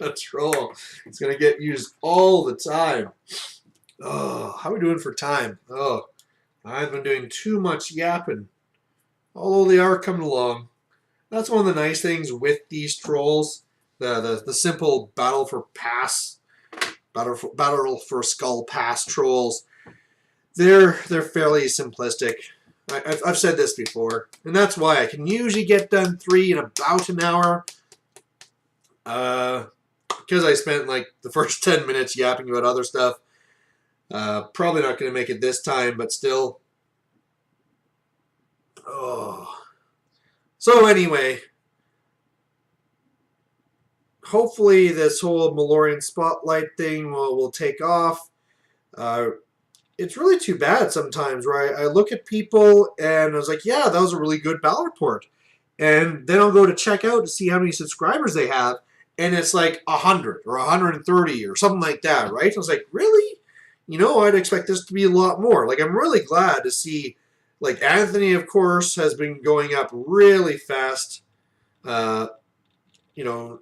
A troll. It's going to get used all the time. Oh, how are we doing for time? Oh, I've been doing too much yapping. Although they are coming along. That's one of the nice things with these trolls. The simple battle for pass Battle for Skull Pass trolls. They're fairly simplistic. I've said this before, and that's why I can usually get done 3 in about an hour. Because I spent like the first 10 minutes yapping about other stuff. Probably not going to make it this time, but still. Oh. So anyway, hopefully this whole Malorian Spotlight thing will take off. It's really too bad sometimes where I look at people and I was like, yeah, that was a really good battle report. And then I'll go to check out to see how many subscribers they have, and it's like 100 or 130 or something like that, right? I was like, really? You know, I'd expect this to be a lot more. Like, I'm really glad to see, like, Anthony, of course, has been going up really fast. You know,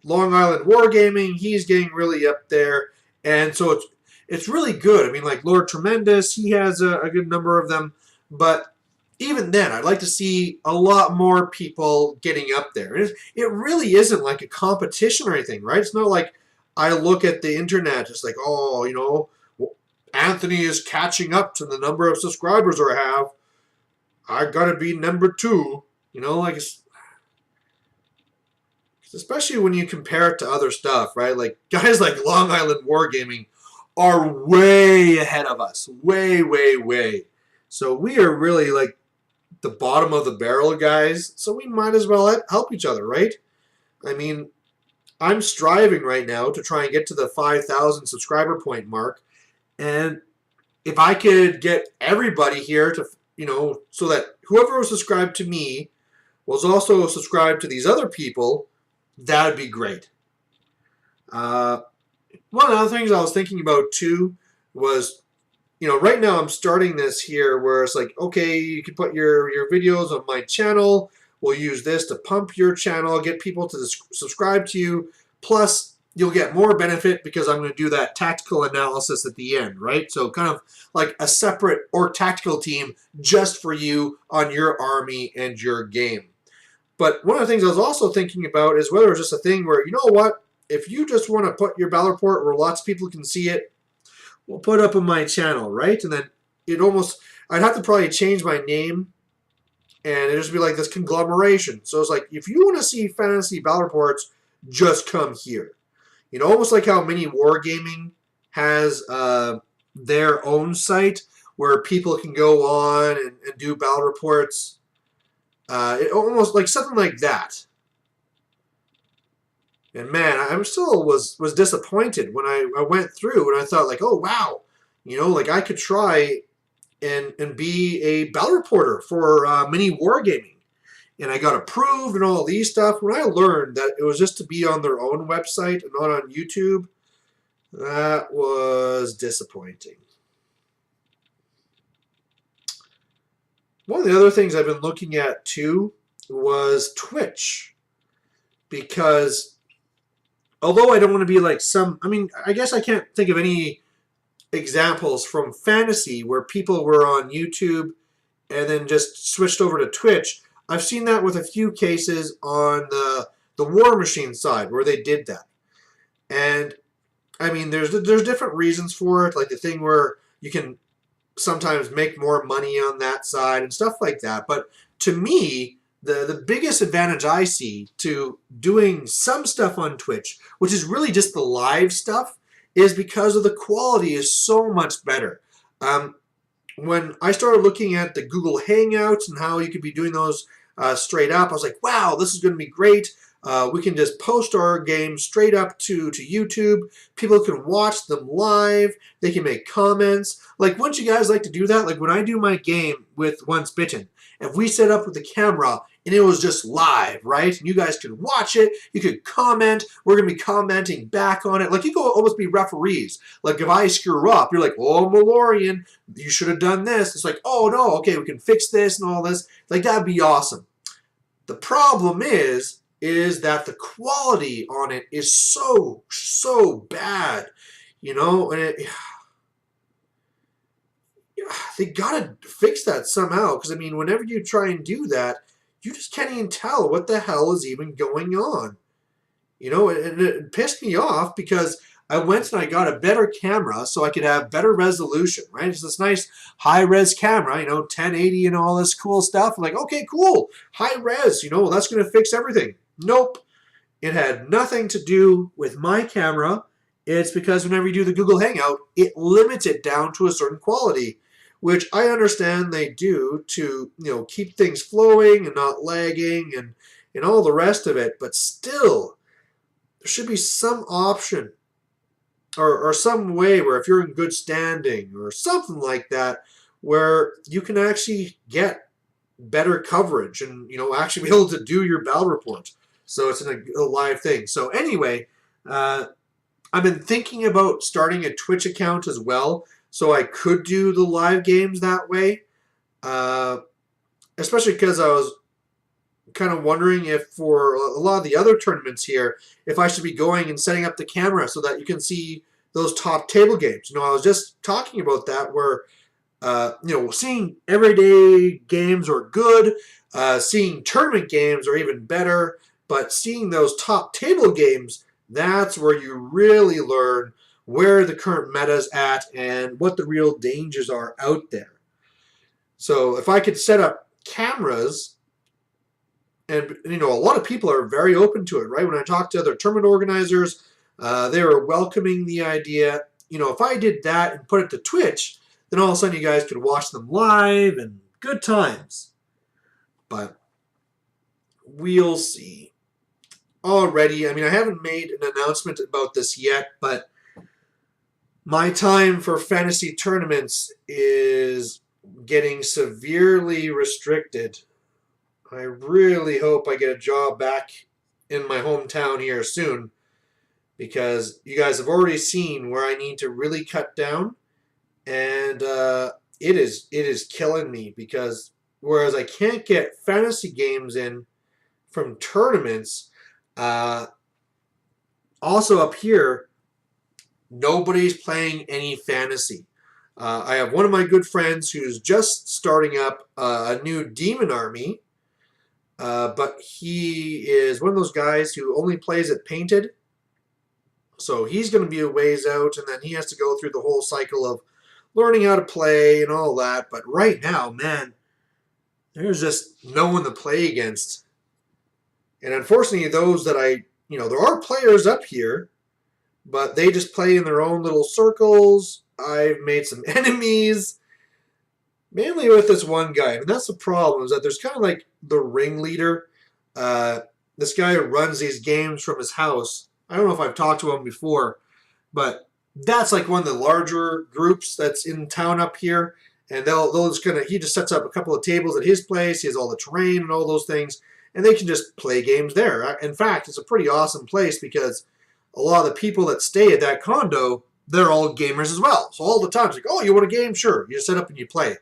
Long Island Wargaming, he's getting really up there. And so it's really good. I mean, like, Lord Tremendous, he has a good number of them. But even then, I'd like to see a lot more people getting up there. It really isn't like a competition or anything, right? It's not like I look at the internet, it's like, oh, you know, Anthony is catching up to the number of subscribers I have. I gotta be number 2. You know, like, especially when you compare it to other stuff, right? Like, guys like Long Island Wargaming are way ahead of us. Way, way, way. So we are really like the bottom of the barrel, guys. So we might as well help each other, right? I mean, I'm striving right now to try and get to the 5,000 subscriber point mark. And if I could get everybody here to, you know, so that whoever was subscribed to me was also subscribed to these other people, that would be great. One of the other things I was thinking about too was, you know, right now I'm starting this here where it's like, okay, you can put your videos on my channel. We'll use this to pump your channel, get people to subscribe to you. Plus, you'll get more benefit because I'm going to do that tactical analysis at the end, right? So kind of like a separate or tactical team just for you on your army and your game. But one of the things I was also thinking about is whether it's just a thing where, you know what, if you just want to put your battle report where lots of people can see it, we'll put it up on my channel, right? And then I'd have to probably change my name, and it'd just be like this conglomeration. So it's like, if you want to see fantasy battle reports, just come here. You know, almost like how Mini Wargaming has their own site where people can go on and do battle reports. It almost like something like that. And man, I still was disappointed when I went through and I thought like, oh wow, you know, like I could try and be a battle reporter for Mini Wargaming, and I got approved and all these stuff. When I learned that it was just to be on their own website and not on YouTube, that was disappointing. One of the other things I've been looking at too was Twitch, because although I don't want to be like I mean, I guess I can't think of any examples from fantasy where people were on YouTube and then just switched over to Twitch. I've seen that with a few cases on the War Machine side where they did that. And I mean, there's different reasons for it, like the thing where you can sometimes make more money on that side and stuff like that. But to me, the biggest advantage I see to doing some stuff on Twitch, which is really just the live stuff, is because of the quality is so much better. When I started looking at the Google Hangouts and how you could be doing those straight up, I was like, wow, this is going to be great. We can just post our games straight up to YouTube. People can watch them live. They can make comments. Like, wouldn't you guys like to do that? Like, when I do my game with Once Bitten, if we set up with the camera and it was just live, right? And you guys could watch it. You could comment. We're going to be commenting back on it. Like, you could almost be referees. Like, if I screw up, you're like, oh, Malorian, you should have done this. It's like, oh, no, okay, we can fix this and all this. Like, that'd be awesome. The problem is that the quality on it is so bad, you know, and they gotta fix that somehow, because I mean, whenever you try and do that, you just can't even tell what the hell is even going on, you know, and it pissed me off because I went and I got a better camera so I could have better resolution, right? It's this nice high-res camera, 1080 and all this cool stuff. I'm like, okay, cool, high-res, that's going to fix everything. Nope. It had nothing to do with my camera. It's because whenever you do the Google Hangout, it limits it down to a certain quality, which I understand they do to, keep things flowing and not lagging and all the rest of it. But still, there should be some option or some way where if you're in good standing or something like that, where you can actually get better coverage and, actually be able to do your battle reports. So it's a live thing. So anyway, I've been thinking about starting a Twitch account as well, so I could do the live games that way. Especially because I was kind of wondering if for a lot of the other tournaments here, if I should be going and setting up the camera so that you can see those top table games. I was just talking about that where, seeing everyday games are good, seeing tournament games are even better, but seeing those top table games, that's where you really learn where the current meta's at and what the real dangers are out there. So if I could set up cameras, and a lot of people are very open to it, right? When I talk to other tournament organizers, they were welcoming the idea. If I did that and put it to Twitch, then all of a sudden you guys could watch them live and good times. But we'll see. Already, I haven't made an announcement about this yet, but my time for fantasy tournaments is getting severely restricted. I really hope I get a job back in my hometown here soon, because you guys have already seen where I need to really cut down, and it is killing me, because whereas I can't get fantasy games in from tournaments, also up here, nobody's playing any fantasy. I have one of my good friends who's just starting up a new demon army, but he is one of those guys who only plays at Painted. So he's going to be a ways out, and then he has to go through the whole cycle of learning how to play and all that. But right now, man, there's just no one to play against. And unfortunately, those that there are players up here, but they just play in their own little circles. I've made some enemies, mainly with this one guy. And that's the problem, is that there's kind of like the ringleader. This guy who runs these games from his house. I don't know if I've talked to him before, but that's like one of the larger groups that's in town up here. And they'll just he just sets up a couple of tables at his place. He has all the terrain and all those things, and they can just play games there. In fact, it's a pretty awesome place because a lot of the people that stay at that condo, they're all gamers as well. So all the time, it's like, oh, you want a game? Sure. You just set up and you play.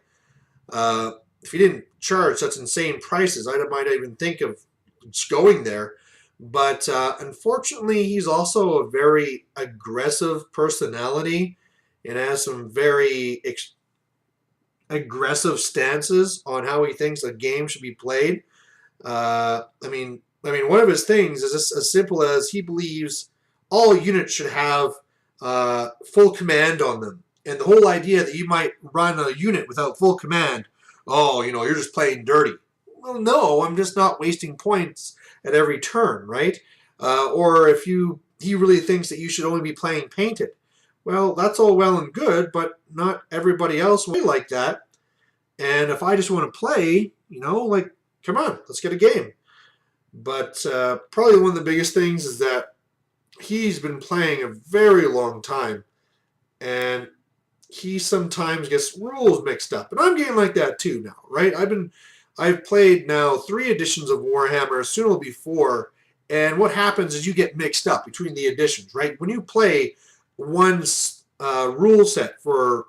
If you didn't charge such insane prices, I might even think of just going there. But unfortunately, he's also a very aggressive personality and has some very aggressive stances on how he thinks a game should be played. I mean, one of his things is just as simple as he believes all units should have full command on them. And the whole idea that you might run a unit without full command, oh, you're just playing dirty. Well, no, I'm just not wasting points at every turn, right? Or if he really thinks that you should only be playing Painted. Well, that's all well and good, but not everybody else will be like that. And if I just want to play, come on, let's get a game. But probably one of the biggest things is that he's been playing a very long time, and he sometimes gets rules mixed up. And I'm getting like that too now, right? I've played now 3 editions of Warhammer, soon it'll be 4, and what happens is you get mixed up between the editions, right? When you play one rule set for,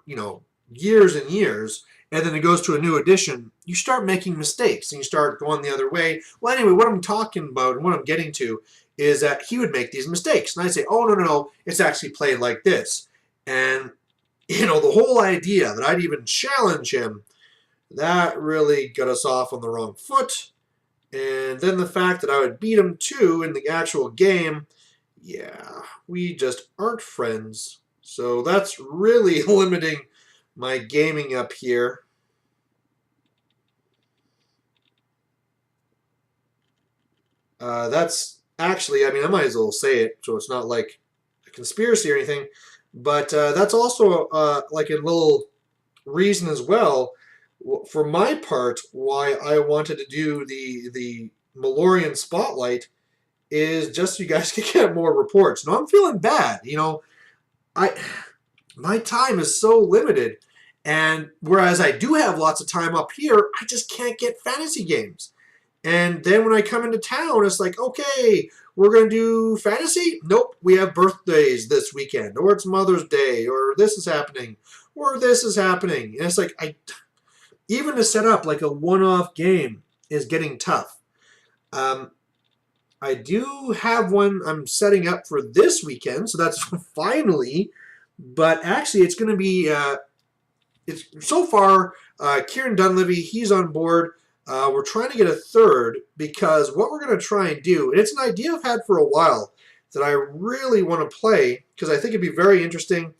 years and years, and then it goes to a new edition, you start making mistakes and you start going the other way. Well, anyway, what I'm talking about and what I'm getting to is that he would make these mistakes. And I'd say, oh, no, it's actually played like this. And, the whole idea that I'd even challenge him, that really got us off on the wrong foot. And then the fact that I would beat him too in the actual game, Yeah, we just aren't friends. So that's really limiting my gaming up here. That's actually, I mean, I might as well say it so it's not like a conspiracy or anything, but that's also like a little reason as well, for my part, why I wanted to do the Malorian Spotlight is just so you guys can get more reports. Now I'm feeling bad, I my time is so limited, and whereas I do have lots of time up here, I just can't get fantasy games. And then when I come into town, it's like, okay, we're going to do fantasy? Nope, we have birthdays this weekend, or it's Mother's Day, or this is happening, or this is happening. And it's like, even to set up like a one-off game is getting tough. Um, I do have one I'm setting up for this weekend, so that's finally. But actually, it's going to be. It's so far. Kieran Dunleavy, he's on board. We're trying to get a third because what we're going to try and do, and it's an idea I've had for a while that I really want to play because I think it'd be very interesting,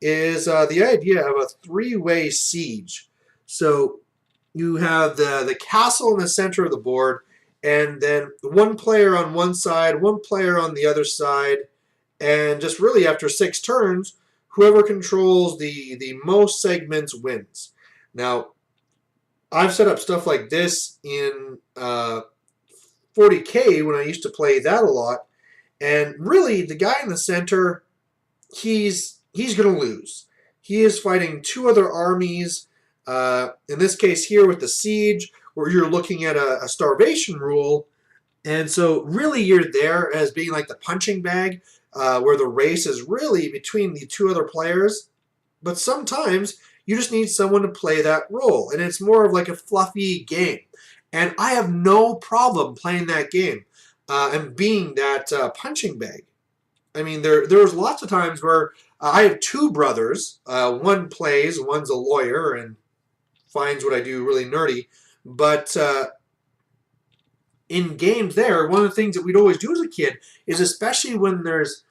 is the idea of a three-way siege. So you have the castle in the center of the board, and then one player on one side, one player on the other side, and just really after 6 turns, whoever controls the most segments wins. Now, I've set up stuff like this in 40K when I used to play that a lot, and really the guy in the center, he's going to lose. He is fighting 2 other armies. In this case here with the siege, where you're looking at a starvation rule, and so really you're there as being like the punching bag, where the race is really between the 2 other players. But sometimes you just need someone to play that role, and it's more of like a fluffy game. And I have no problem playing that game and being that punching bag. I mean, there was lots of times where I have 2 brothers. One plays, one's a lawyer, and finds what I do really nerdy. But in games there, one of the things that we'd always do as a kid is, especially when there's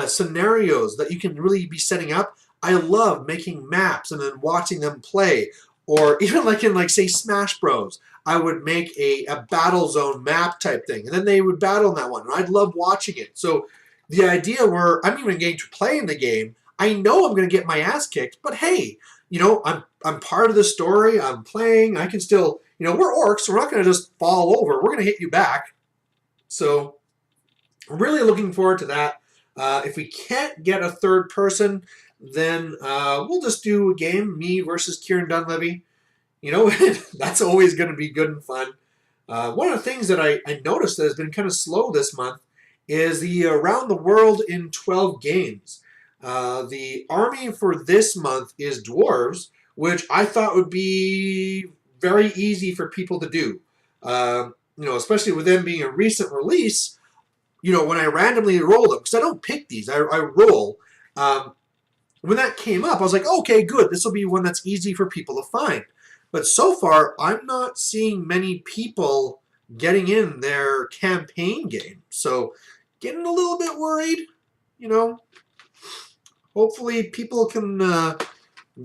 scenarios that you can really be setting up, I love making maps and then watching them play. Or even like in, like, say, Smash Bros, I would make a battle zone map type thing, and then they would battle in that one, and I'd love watching it. So the idea where I'm even getting to play in the game, I know I'm going to get my ass kicked, but hey, I'm part of the story. I'm playing. I can still, we're orcs, so we're not going to just fall over. We're going to hit you back. So really looking forward to that. If we can't get a third person, then we'll just do a game, me versus Kieran Dunleavy. That's always going to be good and fun. One of the things that I noticed that has been kind of slow this month is the Around the World in 12 games. The army for this month is dwarves, which I thought would be very easy for people to do. Especially with them being a recent release, when I randomly roll them, because I don't pick these, I roll. When that came up, I was like, okay, good. This will be one that's easy for people to find. But so far, I'm not seeing many people getting in their campaign game. So getting a little bit worried, Hopefully people can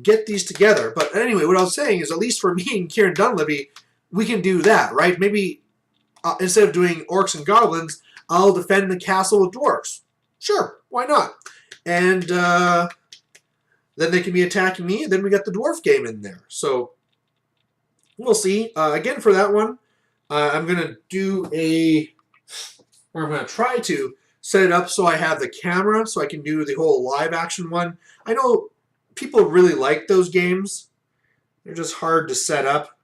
get these together. But anyway, what I was saying is, at least for me and Kieran Dunleavy, we can do that, right? Maybe instead of doing orcs and goblins, I'll defend the castle with dwarves. Sure, why not? And then they can be attacking me, and then we got the dwarf game in there. So we'll see. Again, for that one, I'm going to I'm going to try to set it up so I have the camera so I can do the whole live action one. I know people really like those games. They're just hard to set up.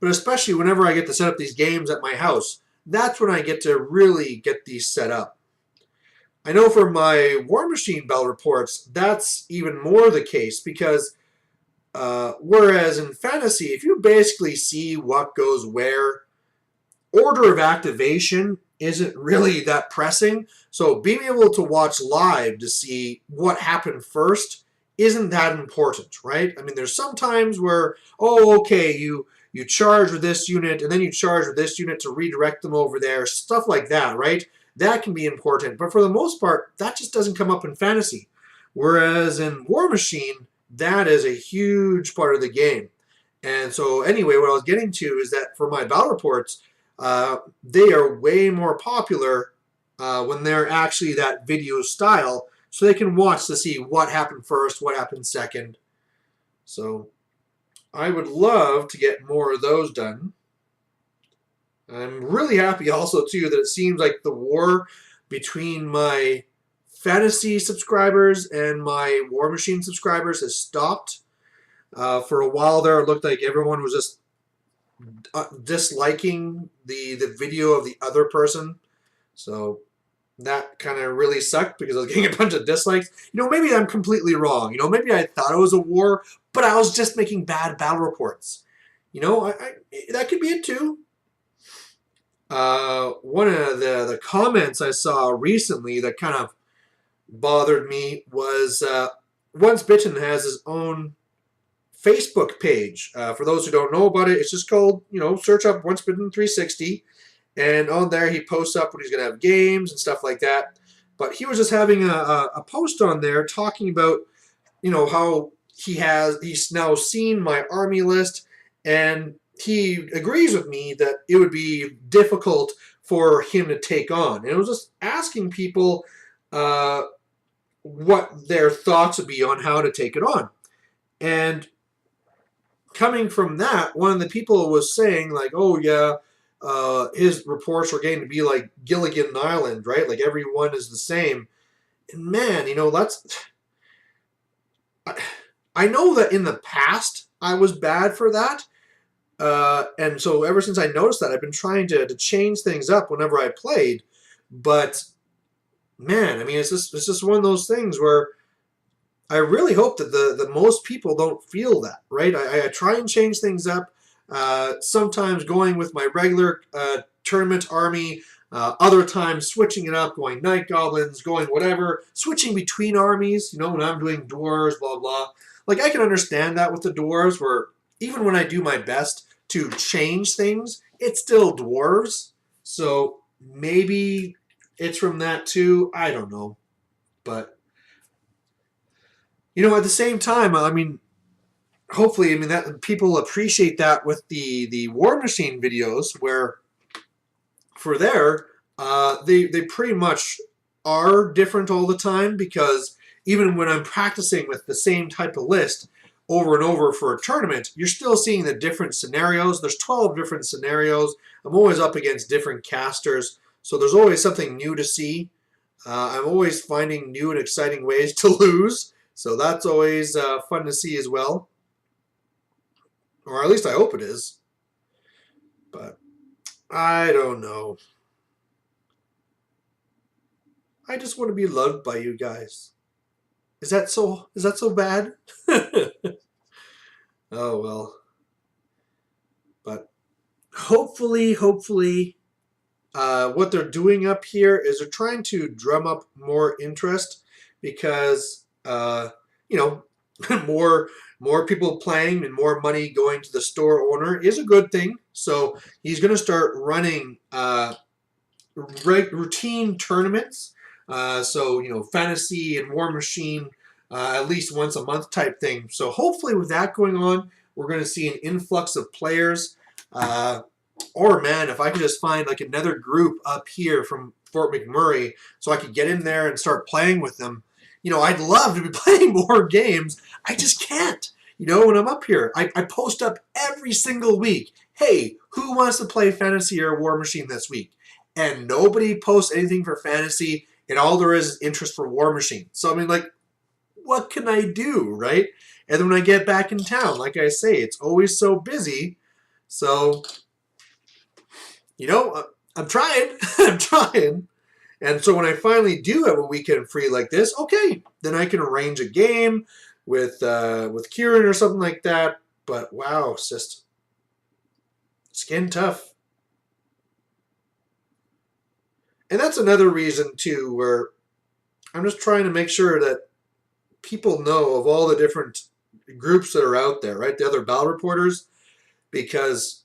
But especially whenever I get to set up these games at my house, that's when I get to really get these set up. I know for my War Machine Bell reports, that's even more the case because whereas in fantasy, if you basically see what goes where, order of activation isn't really that pressing. So being able to watch live to see what happened first isn't that important, right? I mean, there's some times where, okay, you charge with this unit, and then you charge with this unit to redirect them over there, stuff like that, right? that can be important. But for the most part, that just doesn't come up in fantasy. Whereas in War Machine, that is a huge part of the game. And so anyway, what I was getting to is that for my battle reports, they are way more popular when they're actually that video style, so they can watch to see what happened first, what happened second. So I would love to get more of those done. I'm really happy also, too, that it seems like the war between my fantasy subscribers and my War Machine subscribers has stopped. For a while there, it looked like everyone was just disliking the video of the other person. So that kind of really sucked because I was getting a bunch of dislikes. Maybe I'm completely wrong. Maybe I thought it was a war, but I was just making bad battle reports. That could be it too. One of the comments I saw recently that kind of bothered me was Once Bitten has his own Facebook page. For those who don't know about it, it's just called, search up Once Bitten 360. And on there, he posts up when he's going to have games and stuff like that. But he was just having a post on there talking about, how he's now seen my army list, and he agrees with me that it would be difficult for him to take on. And it was just asking people what their thoughts would be on how to take it on. And coming from that, one of the people was saying, like, oh, yeah, his reports were getting to be like Gilligan Island, right? Like everyone is the same. And man, that's... I know that in the past I was bad for that. And so ever since I noticed that, I've been trying to change things up whenever I played. But man, it's just one of those things where I really hope that the most people don't feel that, right? I try and change things up. Sometimes going with my regular tournament army, other times switching it up, going Night Goblins, going whatever, switching between armies, when I'm doing dwarves, blah, blah. Like, I can understand that with the dwarves, where even when I do my best to change things, it's still dwarves. So maybe it's from that too. I don't know. But, at the same time, hopefully, that people appreciate that with the War Machine videos, where for there, they pretty much are different all the time, because even when I'm practicing with the same type of list over and over for a tournament, you're still seeing the different scenarios. There's 12 different scenarios. I'm always up against different casters, so there's always something new to see. I'm always finding new and exciting ways to lose, so that's always fun to see as well. Or at least I hope it is. But I don't know. I just want to be loved by you guys. Is that so bad? Oh well. But hopefully, what they're doing up here is they're trying to drum up more interest, because more people playing and more money going to the store owner is a good thing. So he's going to start running routine tournaments. So fantasy and War Machine at least once a month type thing. So hopefully with that going on, we're going to see an influx of players. Or man, if I could just find like another group up here from Fort McMurray, so I could get in there and start playing with them. I'd love to be playing more games. I just can't. When I'm up here, I post up every single week. Hey, who wants to play fantasy or War Machine this week? And nobody posts anything for fantasy, and all there is interest for War Machine. So what can I do, right? And then when I get back in town, like I say, it's always so busy. So, I'm trying. I'm trying. And so when I finally do have a weekend free like this, okay, then I can arrange a game with Kieran or something like that. But wow, it's getting tough. And that's another reason too, where I'm just trying to make sure that people know of all the different groups that are out there, right? The other battle reporters, because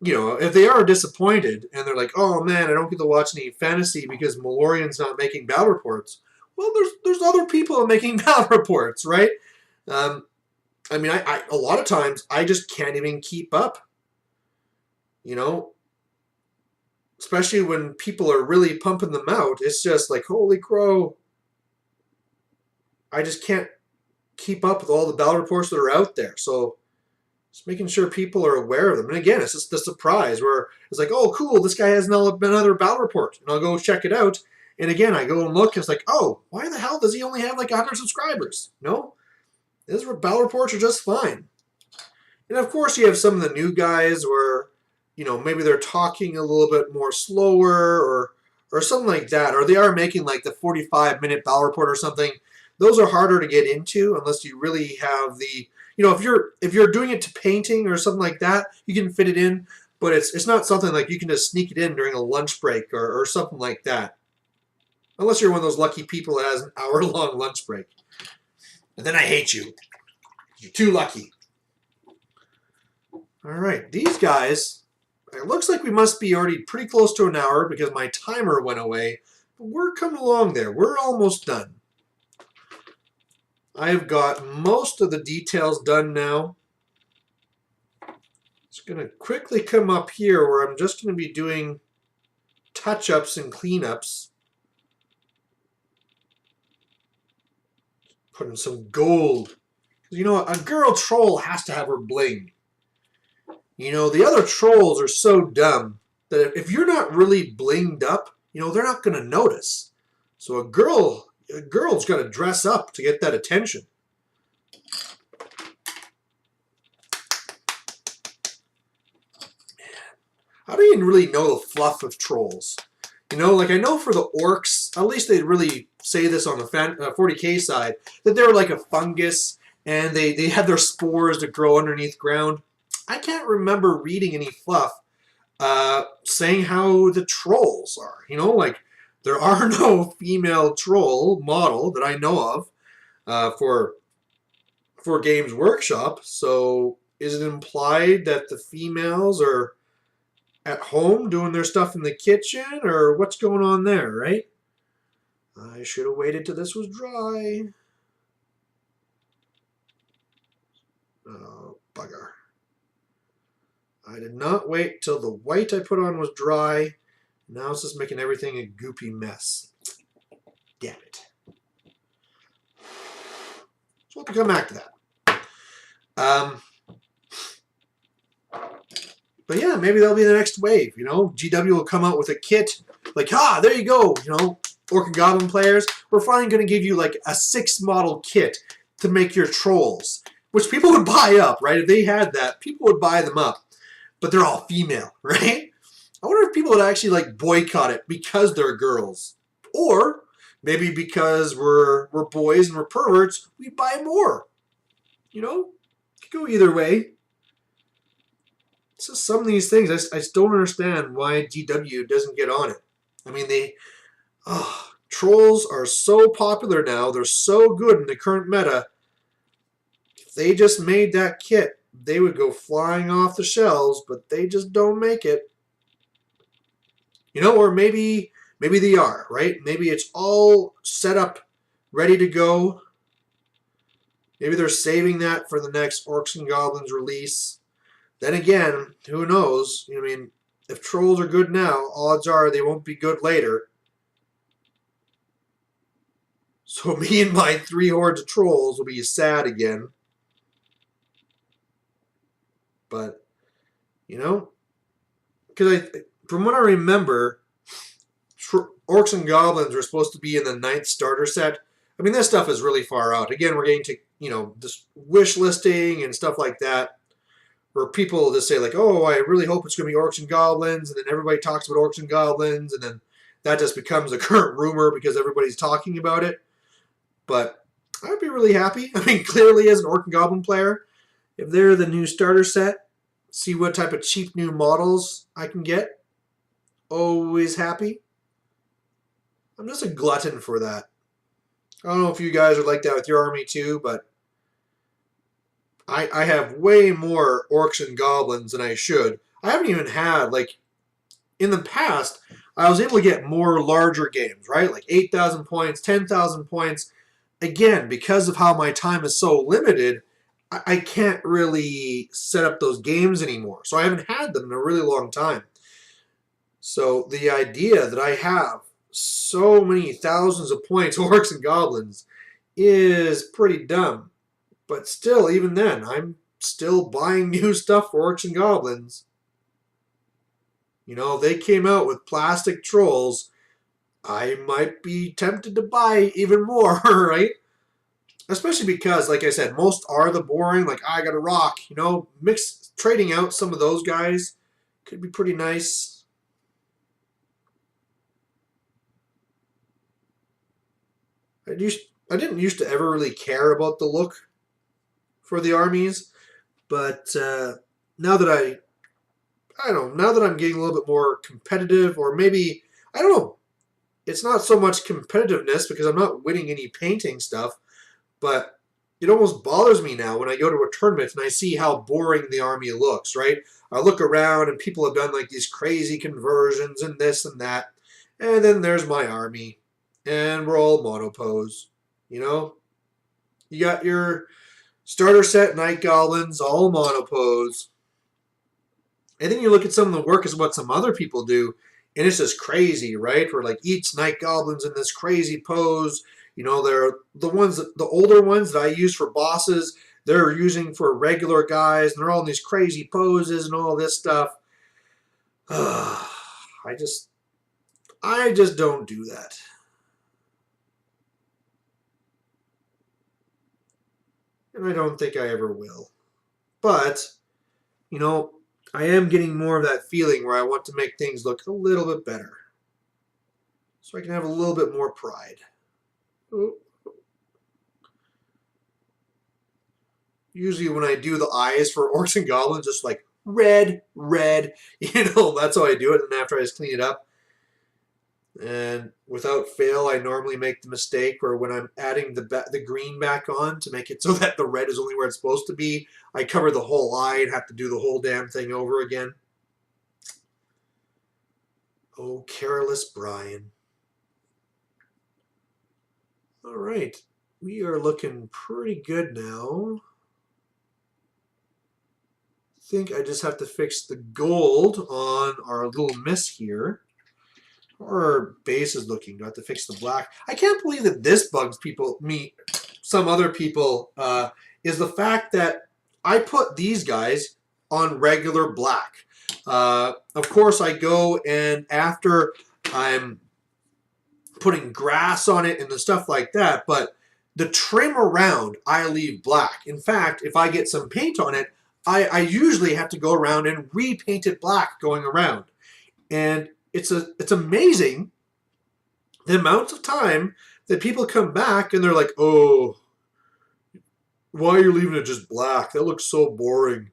you know, if they are disappointed and they're like, oh man, I don't get to watch any fantasy because Malorian's not making battle reports. Well, there's other people making battle reports, right? Um, I mean, I a lot of times I just can't even keep up. You know, especially when people are really pumping them out. It's just like, holy crow! I just can't keep up with all the battle reports that are out there. So just making sure people are aware of them. And again, it's just the surprise where it's like, oh, cool, this guy has another battle report. And I'll go check it out. And again, I go and look, and it's like, oh, why the hell does he only have like 100 subscribers? No, his battle reports are just fine. And of course, you have some of the new guys where, you know, maybe they're talking a little bit more slower or something like that. Or they are making like the 45-minute battle report or something. Those are harder to get into unless you really have the, you know, if you're doing it to painting or something like that, you can fit it in, but it's not something like you can just sneak it in during a lunch break or something like that. Unless you're one of those lucky people that has an hour-long lunch break. And then I hate you. You're too lucky. All right, these guys, it looks like we must be already pretty close to an hour because my timer went away. But we're coming along there. We're almost done. I've got most of the details done now. It's going to quickly come up here where I'm just going to be doing touch-ups and cleanups. Putting some gold. You know, a girl troll has to have her bling. You know, the other trolls are so dumb that if you're not really blinged up, you know, they're not going to notice. So a girl's got to dress up to get that attention. How do you really know the fluff of trolls? You know, like I know for the orcs, at least they really say this on the 40k side, that they're like a fungus and they have their spores that grow underneath ground. I can't remember reading any fluff saying how the trolls are. You know, like there are no female troll model that I know of for Games Workshop. So is it implied that the females are at home doing their stuff in the kitchen, or what's going on there, right? I should have waited till this was dry. Oh, bugger. I did not wait till the white I put on was dry. Now it's just making everything a goopy mess. Damn it. So we'll have to come back to that. But yeah, maybe that'll be the next wave. You know, GW will come out with a kit like, there you go. You know, Orc and Goblin players, we're finally going to give you like a 6-model kit to make your trolls, which people would buy up, right? If they had that, people would buy them up. But they're all female, right? I wonder if people would actually like boycott it because they're girls, or maybe because we're boys and we're perverts, we buy more. You know, it could go either way. It's just some of these things I just don't understand why GW doesn't get on it. I mean, trolls are so popular now. They're so good in the current meta. If they just made that kit, they would go flying off the shelves, but they just don't make it. You know, or maybe they are, right? Maybe it's all set up, ready to go. Maybe they're saving that for the next Orcs and Goblins release. Then again, who knows? I mean, if trolls are good now, odds are they won't be good later. So me and my 3 hordes of trolls will be sad again. But, you know, because from what I remember, Orcs and Goblins were supposed to be in the 9th starter set. I mean, this stuff is really far out. Again, we're getting to, you know, this wish listing and stuff like that, where people just say like, oh, I really hope it's going to be Orcs and Goblins, and then everybody talks about Orcs and Goblins, and then that just becomes a current rumor because everybody's talking about it. But I'd be really happy. I mean, clearly as an Orc and Goblin player, if they're the new starter set, see what type of cheap new models I can get. Always happy. I'm just a glutton for that. I don't know if you guys are like that with your army too, but I have way more Orcs and Goblins than I should. I haven't even had, like, in the past, I was able to get more larger games, right? Like 8,000 points, 10,000 points. Again, because of how my time is so limited, I can't really set up those games anymore. So I haven't had them in a really long time. So the idea that I have so many thousands of points, orcs and goblins, is pretty dumb. But still, even then, I'm still buying new stuff for orcs and goblins. You know, they came out with plastic trolls. I might be tempted to buy even more, right? Especially because, like I said, most are the boring, like, I got a rock, you know, trading out some of those guys could be pretty nice. I didn't used to ever really care about the look for the armies, but now that I don't know, now that I'm getting a little bit more competitive, or maybe, I don't know, it's not so much competitiveness because I'm not winning any painting stuff, but it almost bothers me now when I go to a tournament and I see how boring the army looks, right? I look around and people have done like these crazy conversions and this and that, and then there's my army, and we're all monopose, you know? You got your starter set Night Goblins, all monopose. And then you look at some of the work as what some other people do, and it's just crazy, right? Where like each Night Goblin's in this crazy pose. You know, they're the older ones that I use for bosses, they're using for regular guys, and they're all in these crazy poses and all this stuff. I just don't do that. And I don't think I ever will. But, you know, I am getting more of that feeling where I want to make things look a little bit better. So I can have a little bit more pride. Usually when I do the eyes for orcs and goblins, just like red, red, you know, that's how I do it. And after I just clean it up, and without fail, I normally make the mistake where when I'm adding the green back on to make it so that the red is only where it's supposed to be, I cover the whole eye and have to do the whole damn thing over again. Oh, careless Brian. All right, we are looking pretty good now. I think I just have to fix the gold on our little miss here. Our base is looking. Do I have to fix the black? I can't believe that this bugs some other people, is the fact that I put these guys on regular black. Of course, I go and after I'm putting grass on it and the stuff like that, but the trim around, I leave black. In fact, if I get some paint on it, I usually have to go around and repaint it black going around. And it's amazing the amount of time that people come back and they're like, oh, why are you leaving it just black? That looks so boring.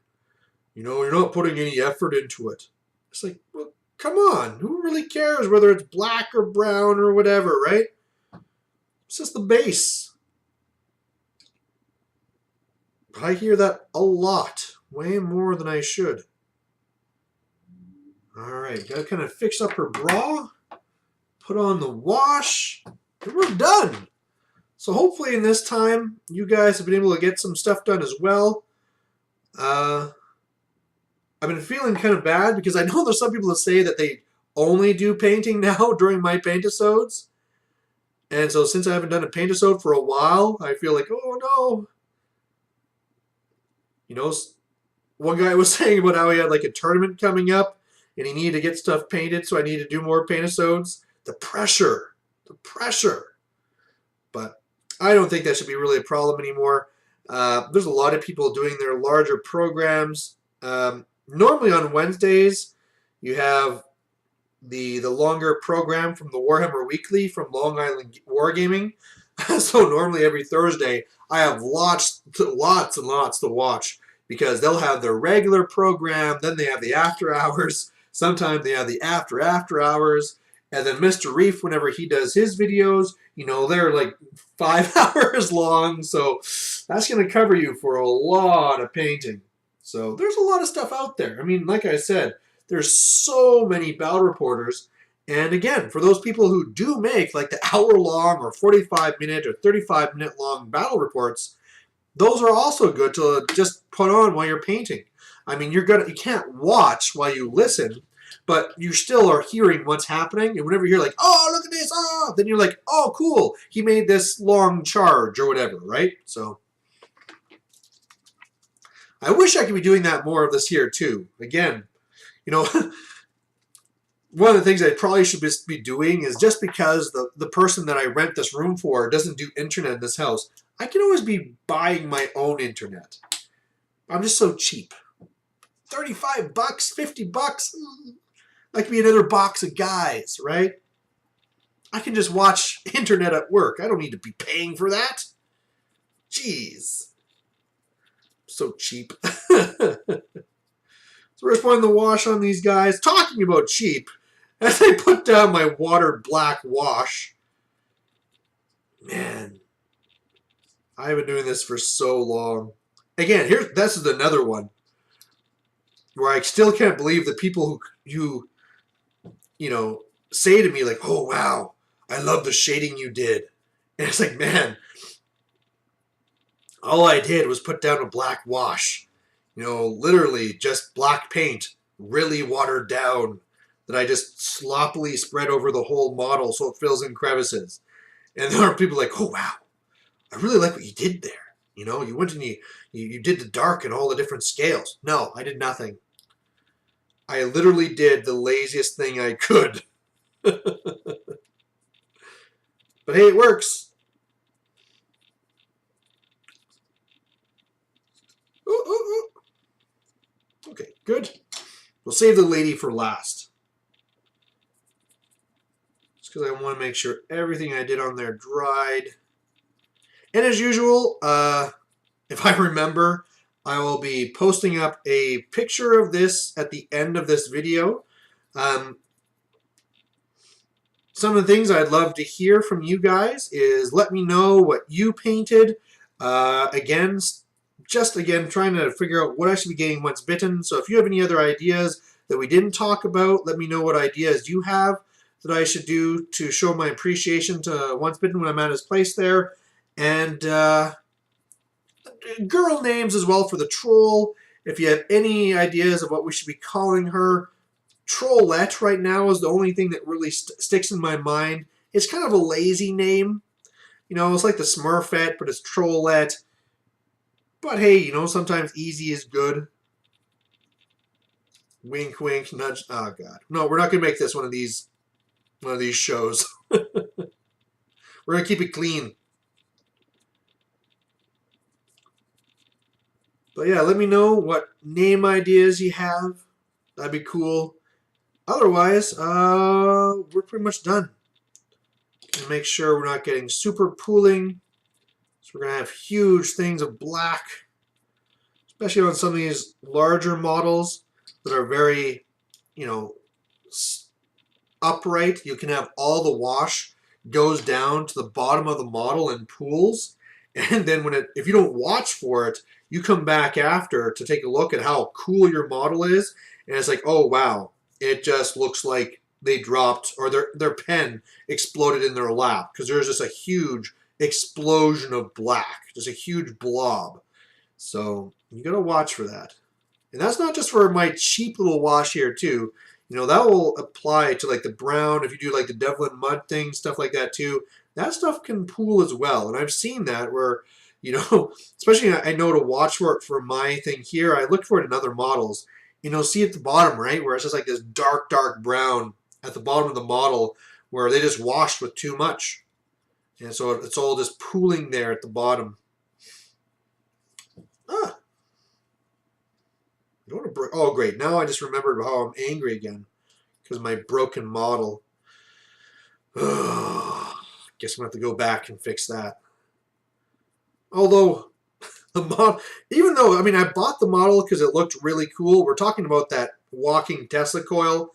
You know, you're not putting any effort into it. It's like, well, come on. Who really cares whether it's black or brown or whatever, right? It's just the base. I hear that a lot. Way more than I should. Alright, gotta kind of fix up her bra. Put on the wash. And we're done. So hopefully in this time, you guys have been able to get some stuff done as well. I've been feeling kind of bad because I know there's some people that say that they only do painting now during my Paintisodes. And so since I haven't done a Paintisode for a while, I feel like, oh no. You know, one guy was saying about how he had like a tournament coming up and he needed to get stuff painted, so I need to do more Paintisodes. The pressure. But I don't think that should be really a problem anymore. There's a lot of people doing their larger programs. Normally on Wednesdays, you have the longer program from the Warhammer Weekly from Long Island Wargaming. So normally every Thursday, I have lots and lots to watch because they'll have their regular program, then they have the after hours. Sometimes they have the after hours. And then Mr. Reef, whenever he does his videos, you know, they're like 5 hours long. So that's going to cover you for a lot of painting. So there's a lot of stuff out there. I mean, like I said, there's so many battle reporters. And again, for those people who do make like the hour-long or 45-minute or 35-minute long battle reports, those are also good to just put on while you're painting. I mean, you can't watch while you listen, but you still are hearing what's happening. And whenever you're like, oh, look at this, oh, then you're like, oh, cool, he made this long charge or whatever, right? So I wish I could be doing that more of this here too. Again, you know, one of the things I probably should be doing is, just because the person that I rent this room for doesn't do internet in this house, I can always be buying my own internet. I'm just so cheap. $35, $50. Like be another box of guys, right? I can just watch internet at work. I don't need to be paying for that. Jeez. So cheap. So we're just putting the wash on these guys. Talking about cheap, as I put down my watered black wash, man, I've been doing this for so long. Again, this is another one where I still can't believe the people who you know, say to me like, oh, wow, I love the shading you did. And it's like, man, all I did was put down a black wash. You know, literally just black paint, really watered down, that I just sloppily spread over the whole model so it fills in crevices. And there are people like, oh, wow, I really like what you did there. You know, you went and you did the dark and all the different scales. No, I did nothing. I literally did the laziest thing I could. But hey, it works. Ooh, ooh, ooh. Okay, good. We'll save the lady for last. Just because I want to make sure everything I did on there dried. And as usual, if I remember, I will be posting up a picture of this at the end of this video. Some of the things I'd love to hear from you guys is let me know what you painted. Again, trying to figure out what I should be getting once bitten. So if you have any other ideas that we didn't talk about, let me know what ideas you have that I should do to show my appreciation to Once Bitten when I'm at his place there. And girl names as well for the troll. If you have any ideas of what we should be calling her, Trollette right now is the only thing that really sticks in my mind. It's kind of a lazy name. You know, it's like the Smurfette, but it's Trollette. But hey, you know, sometimes easy is good. Wink, wink, nudge. Oh God, no, we're not gonna make this one of these shows. We're gonna keep it clean. But yeah, let me know what name ideas you have. That'd be cool. Otherwise, we're pretty much done. And make sure we're not getting super pooling. So we're going to have huge things of black, especially on some of these larger models that are very, you know, upright. You can have all the wash goes down to the bottom of the model in pools. And then if you don't watch for it, you come back after to take a look at how cool your model is. And it's like, oh, wow, it just looks like they dropped, or their pen exploded in their lap, because there's just a huge explosion of black, just a huge blob. So you got to watch for that. And that's not just for my cheap little wash here too. You know, that will apply to like the brown, if you do like the Devlin mud thing, stuff like that too. That stuff can pool as well. And I've seen that where, you know, especially I know to watch for it for my thing here. I look for it in other models. You know, see at the bottom, right, where it's just like this dark, dark brown at the bottom of the model where they just washed with too much. And so it's all just pooling there at the bottom. Ah. I don't want to oh, great. Now I just remembered how I'm angry again because of my broken model. Guess I'm going to have to go back and fix that. Although, the model, even though, I mean, I bought the model because it looked really cool. We're talking about that walking Tesla coil.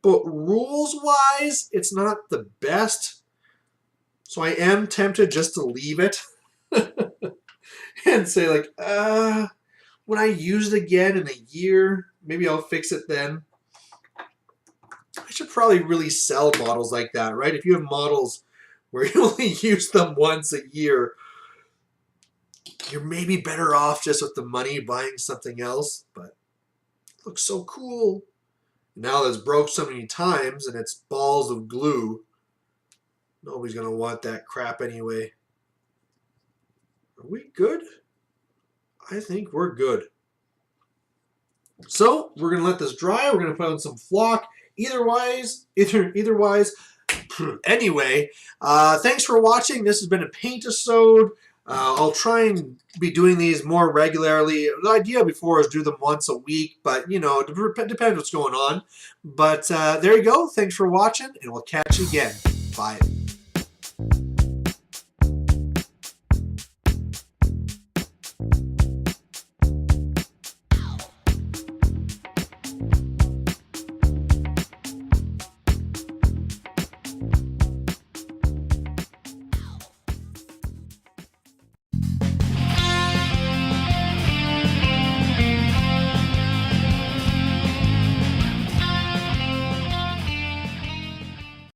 But rules-wise, it's not the best. So I am tempted just to leave it and say, like, when I use it again in a year, maybe I'll fix it then. I should probably really sell models like that, right? If you have models where you only use them once a year, you're maybe better off just with the money buying something else, but it looks so cool. Now that it's broke so many times and it's balls of glue, nobody's going to want that crap anyway. Are we good? I think we're good. So we're going to let this dry. We're going to put on some flock. Either wise. Anyway, thanks for watching. This has been a Paintisode. I'll try and be doing these more regularly. The idea before was do them once a week, but you know, it depends what's going on. But there you go. Thanks for watching, and we'll catch you again. Bye.